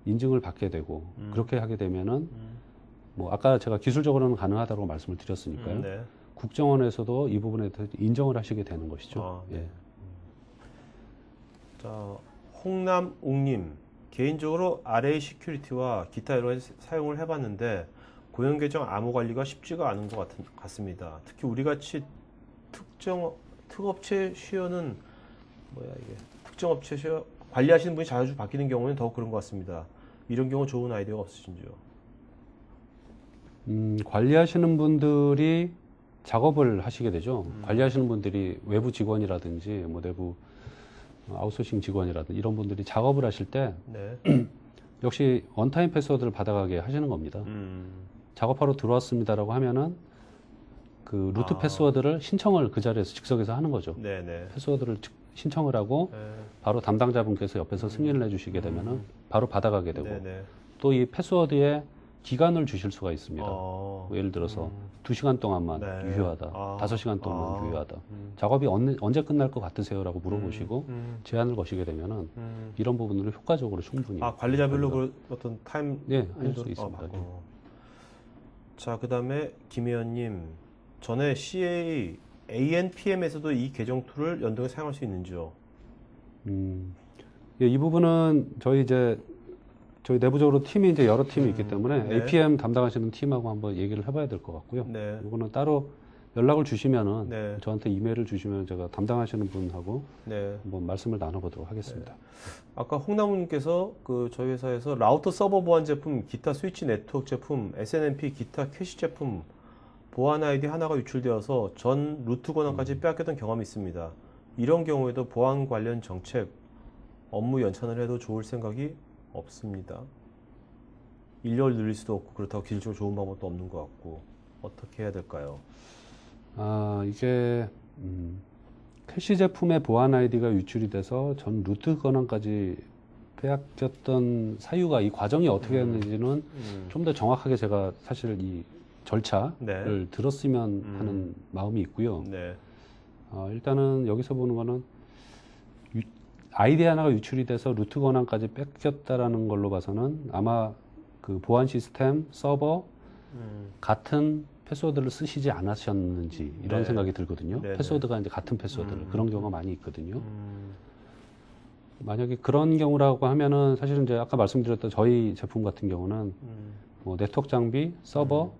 인증을 받게 되고 그렇게 하게 되면은 뭐 아까 제가 기술적으로는 가능하다고 말씀을 드렸으니까요. 네. 국정원에서도 이 부분에 대해서 인정을 하시게 되는 것이죠. 네. 예. 자, 홍남웅님, 개인적으로 RA 시큐리티와 기타 여러 가지 사용을 해봤는데 고용 계정 암호 관리가 쉽지가 않은 것 같습니다. 특히 우리같이 특업체 쉐어는 특정 업체 쉐어 관리하시는 분이 자주 바뀌는 경우는 더욱 그런 것 같습니다. 이런 경우 좋은 아이디어가 없으신지요? 관리하시는 분들이 작업을 하시게 되죠. 관리하시는 분들이 외부 직원이라든지 뭐 내부 아웃소싱 직원이라든지 이런 분들이 작업을 하실 때 네. 역시 원타임 패스워드를 받아가게 하시는 겁니다. 작업하러 들어왔습니다라고 하면은 그 루트 패스워드를 신청을 그 자리에서 즉석에서 하는 거죠. 네네. 패스워드를 신청을 하고 네. 바로 담당자분께서 옆에서 승인을 해주시게 되면은 바로 받아가게 되고 네네. 또 이 패스워드에 기간을 주실 수가 있습니다. 어. 뭐 예를 들어서 2시간 동안만 네. 유효하다, 아. 5시간 동안 아. 유효하다. 작업이 언제 끝날 것 같으세요라고 물어보시고 제한을 거시게 되면은 이런 부분으로 효과적으로 충분히 관리자별로 그 어떤 타임 네, 할 수 있습니다. 바꾸고. 자, 그 다음에 김혜연님, 전에 CA ANPM에서도 이 계정 툴을 연동해 사용할 수 있는지요? 예, 이 부분은 저희 내부적으로 팀이 이제 여러 팀이 있기 때문에 네. APM 담당하시는 팀하고 한번 얘기를 해봐야 될 것 같고요. 네. 이거는 따로 연락을 주시면은 네. 저한테 이메일을 주시면 제가 담당하시는 분하고 네. 한번 말씀을 나눠보도록 하겠습니다. 아까 홍나무님께서 그 저희 회사에서 라우터 서버 보안 제품, 기타 스위치 네트워크 제품, SNMP 기타 캐시 제품 보안 아이디 하나가 유출되어서 전 루트 권한까지 빼앗겼던 경험이 있습니다. 이런 경우에도 보안 관련 정책, 업무 연찬을 해도 좋을 생각이 없습니다. 인력을 늘릴 수도 없고 그렇다고 기술적으로 좋은 방법도 없는 것 같고 어떻게 해야 될까요? 이게 캐시 제품의 보안 아이디가 유출이 돼서 전 루트 권한까지 빼앗겼던 사유가 이 과정이 어떻게 됐는지는 좀 더 정확하게 제가 사실 이 절차를 네. 들었으면 하는 마음이 있고요. 네. 일단은 여기서 보는 거는 아이디 하나가 유출이 돼서 루트 권한까지 뺏겼다라는 걸로 봐서는 아마 그 보안 시스템 서버 같은 패스워드를 쓰시지 않으셨는지 이런 네. 생각이 들거든요. 네네. 패스워드가 이제 같은 패스워드를 그런 경우가 많이 있거든요. 만약에 그런 경우라고 하면은 사실은 이제 아까 말씀드렸던 저희 제품 같은 경우는 뭐 네트워크 장비, 서버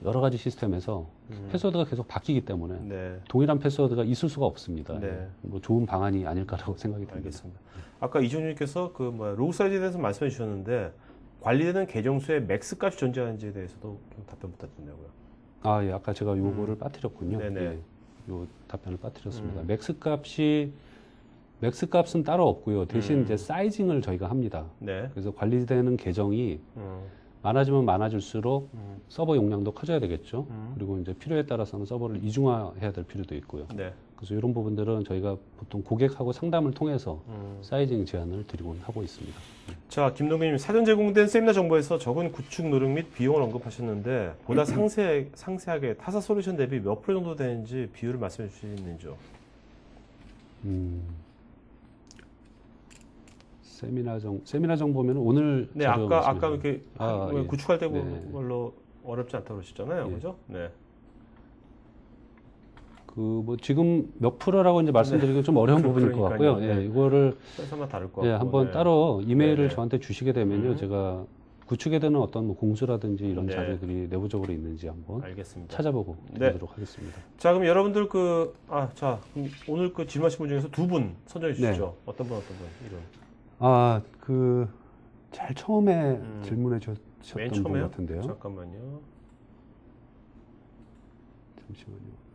여러 가지 시스템에서 패스워드가 계속 바뀌기 때문에 네. 동일한 패스워드가 있을 수가 없습니다. 네. 뭐 좋은 방안이 아닐까라고 생각이 듭니다. 알겠습니다. 아까 이종님께서 로그 사이즈에 대해서 말씀해 주셨는데 관리되는 계정 수의 맥스 값이 존재하는지에 대해서도 좀 답변 부탁드린다고요. 예, 아까 제가 요거를 빠뜨렸군요. 네네. 예, 요 답변을 빠뜨렸습니다. 맥스 값은 따로 없고요. 대신 이제 사이징을 저희가 합니다. 네. 그래서 관리되는 계정이 많아지면 많아질수록 서버 용량도 커져야 되겠죠. 그리고 이제 필요에 따라서는 서버를 이중화해야 될 필요도 있고요. 네. 그래서 이런 부분들은 저희가 보통 고객하고 상담을 통해서 사이징 제안을 드리곤 하고 있습니다. 자, 김동규님, 사전 제공된 세미나 정보에서 적은 구축 노력 및 비용을 언급하셨는데 보다 상세하게 타사 솔루션 대비 몇 프로 정도 되는지 비율을 말씀해 주실 수 있는지요? 세미나정 보면 오늘 네, 자료 아까 보시면 이렇게 예. 구축할 때 네. 별로 어렵지 않다고 그러셨잖아요, 예. 그죠? 네. 그 뭐 지금 몇 프로라고 이제 말씀드리기 좀 어려운 부분일 것 같고요. 그러니까요. 예, 네. 이거를 회사마다 다를 것 같고. 예, 한번 네. 따로 이메일을 네. 저한테 주시게 되면요, 제가 구축에 되는 어떤 뭐 공수라든지 이런 네. 자료들이 내부적으로 있는지 한번 알겠습니다. 찾아보고 네. 드리도록 하겠습니다. 자, 그럼 여러분들 그럼 오늘 그 질문하신 분 중에서 두 분 선정해 주시죠. 어떤 분, 이런. 아, 그 제일 처음에 질문해 맨 주셨던 분 처음에요? 같은데요. 잠깐만요. 잠시만요.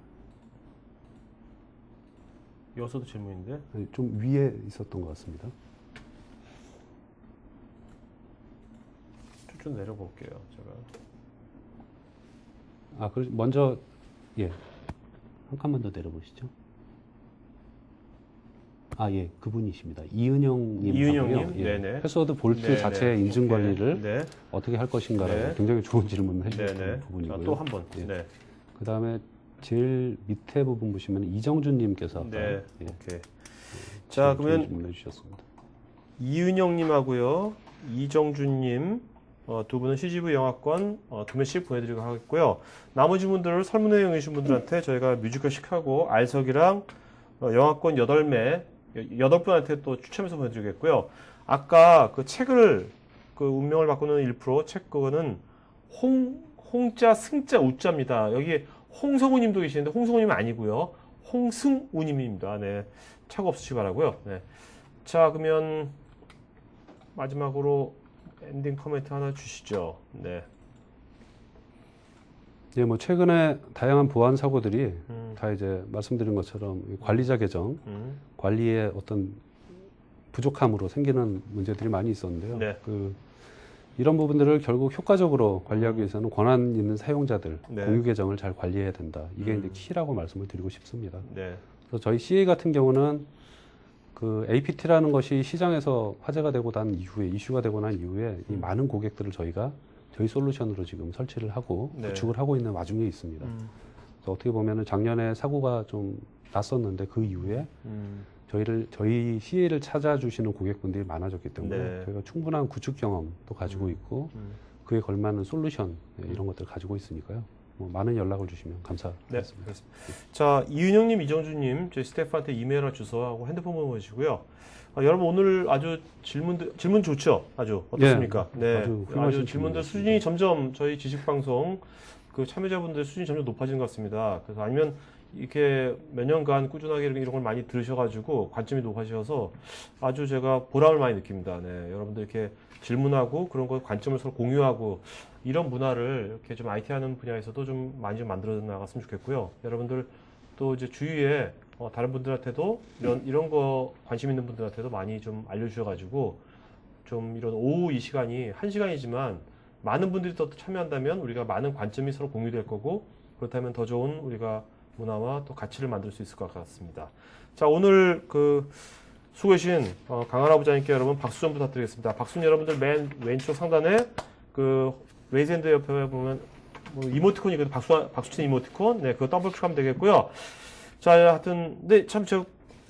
여기서도 질문인데. 아니, 좀 위에 있었던 것 같습니다. 좀 내려볼게요, 제가. 아, 먼저 예, 한 칸만 더 내려보시죠. 아, 예, 그분이십니다. 이은영님. 이은영님? 예, 네네. 패스워드 볼트 네네. 자체의 인증 오케이. 관리를 네. 어떻게 할 것인가라고 네. 굉장히 좋은 질문을 해주셨던 네네. 부분이고요. 또 한 번. 예. 네. 그 다음에 제일 밑에 부분 보시면 이정준님께서 아까 네. 예, 오케이. 자, 그러면 질문해 주셨습니다. 이은영님하고요, 이정준님 두 분은 CGV 영화권 2명씩 보내드리고 하겠고요. 나머지 분들을 설문에 응해주신 분들한테 저희가 뮤지컬 시카고 알석이랑 영화권 8분한테 또 추첨해서 보내드리겠고요. 아까 그 책을 그 운명을 바꾸는 1% 책 그거는 홍자 승자 우자입니다. 여기 홍성우님도 계시는데 홍성우님은 아니고요. 홍승우님입니다. 네, 착오 없으시기 바라고요. 네. 자, 그러면 마지막으로 엔딩 코멘트 하나 주시죠. 네. 예, 뭐 최근에 다양한 보안 사고들이 다 이제 말씀드린 것처럼 관리자 계정 관리의 어떤 부족함으로 생기는 문제들이 많이 있었는데요. 네. 이런 부분들을 결국 효과적으로 관리하기 위해서는 권한 있는 사용자들 네. 공유 계정을 잘 관리해야 된다. 이게 이제 키라고 말씀을 드리고 싶습니다. 네. 그래서 저희 CA 같은 경우는 그 APT라는 것이 시장에서 화제가 되고 난 이후에 이슈가 되고 난 이후에 이 많은 고객들을 저희가 저희 솔루션으로 지금 설치를 하고 네. 구축을 하고 있는 와중에 있습니다. 그래서 어떻게 보면은 작년에 사고가 좀 났었는데 그 이후에 저희 CA를 찾아주시는 고객분들이 많아졌기 때문에 네. 저희가 충분한 구축 경험도 가지고 있고 그에 걸맞는 솔루션 이런 것들을 가지고 있으니까요. 뭐 많은 연락을 주시면 감사하겠습니다. 네, 알겠습니다. 자, 이은영님, 이정주님, 저희 스태프한테 이메일과 주소하고 핸드폰 번호 보내주시고요. 여러분 오늘 아주 질문 좋죠? 아주 어떻습니까? 예, 네, 아주 훌륭하신 질문들 질문이었습니다. 수준이 점점 저희 지식방송 그 참여자분들 수준이 점점 높아지는 것 같습니다. 그래서 아니면 이렇게 몇 년간 꾸준하게 이런 걸 많이 들으셔가지고 관점이 높아지셔서 아주 제가 보람을 많이 느낍니다. 네, 여러분들 이렇게 질문하고 그런 거 관점을 서로 공유하고 이런 문화를 이렇게 좀 IT 하는 분야에서도 좀 많이 좀 만들어 나갔으면 좋겠고요. 여러분들 또 이제 주위에 다른 분들한테도 이런 거 관심 있는 분들한테도 많이 좀 알려주셔가지고 좀 이런 오후 이 시간이 1시간이지만 많은 분들이 더 참여한다면 우리가 많은 관점이 서로 공유될 거고 그렇다면 더 좋은 우리가 문화와 또 가치를 만들 수 있을 것 같습니다. 자, 오늘 수고하신 강하나 부장님께 여러분 박수 좀 부탁드리겠습니다. 박수는 여러분들 맨 왼쪽 상단에 그 레이즈핸드 옆에 보면 뭐 이모티콘이거든요. 박수 치는 이모티콘. 네, 그거 더블 클릭하면 되겠고요. 자, 하여튼 근데 참 제가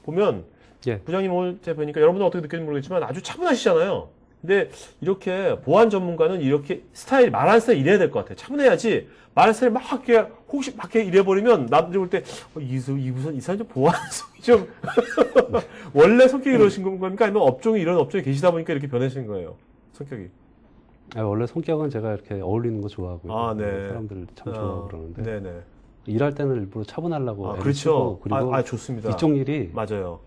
보면 예. 부장님 오늘 제가 보니까 여러분들 어떻게 느끼는지 모르겠지만 아주 차분하시잖아요. 근데 이렇게 보안 전문가는 이렇게 말하는 스타일 이래야 될 것 같아요. 차분해야지 말하는 스타일 막 이렇게 혹시 막 이렇게 이래버리면 나도 볼 때 이 사람 좀 보안성이 좀 원래 성격이 이러신 겁니까? 아니면 이런 업종에 계시다 보니까 이렇게 변하신 거예요? 성격이. 원래 성격은 제가 이렇게 어울리는 거 좋아하고요. 네. 사람들 참 좋아하고 그러는데 네네. 일할 때는 일부러 차분하려고 애를 그렇죠. 쓰고 그리고 좋습니다. 이쪽 일이 맞아요.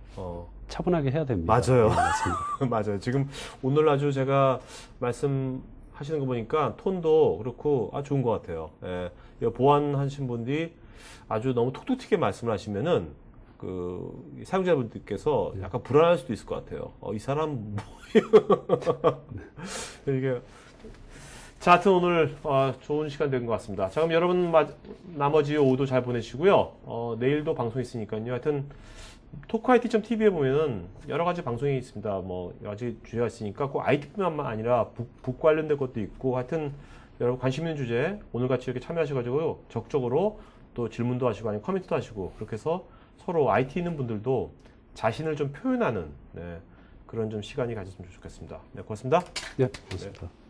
차분하게 해야 됩니다. 맞아요. 네, 맞습니다. 맞아요. 지금 오늘 아주 제가 말씀하시는 거 보니까 톤도 그렇고 좋은 것 같아요. 예. 보완하신 분들이 아주 너무 톡톡 튀게 말씀을 하시면은 사용자분들께서 약간 불안할 수도 있을 것 같아요. 이 사람 뭐예요? 이게 자, 하여튼 오늘 좋은 시간 된 것 같습니다. 자, 그럼 여러분 나머지 오후도 잘 보내시고요. 내일도 방송 있으니까요. 하여튼 토크IT.tv에 보면은 여러 가지 방송이 있습니다. 뭐 여러 가지 주제가 있으니까 꼭 IT뿐만 아니라 북 관련된 것도 있고 하여튼 여러분 관심 있는 주제 오늘같이 이렇게 참여하셔가지고 적극적으로 또 질문도 하시고 아니면 커멘트도 하시고 그렇게 해서 서로 IT 있는 분들도 자신을 좀 표현하는 그런 좀 시간이 가졌으면 좋겠습니다. 네, 고맙습니다. 네, 고맙습니다.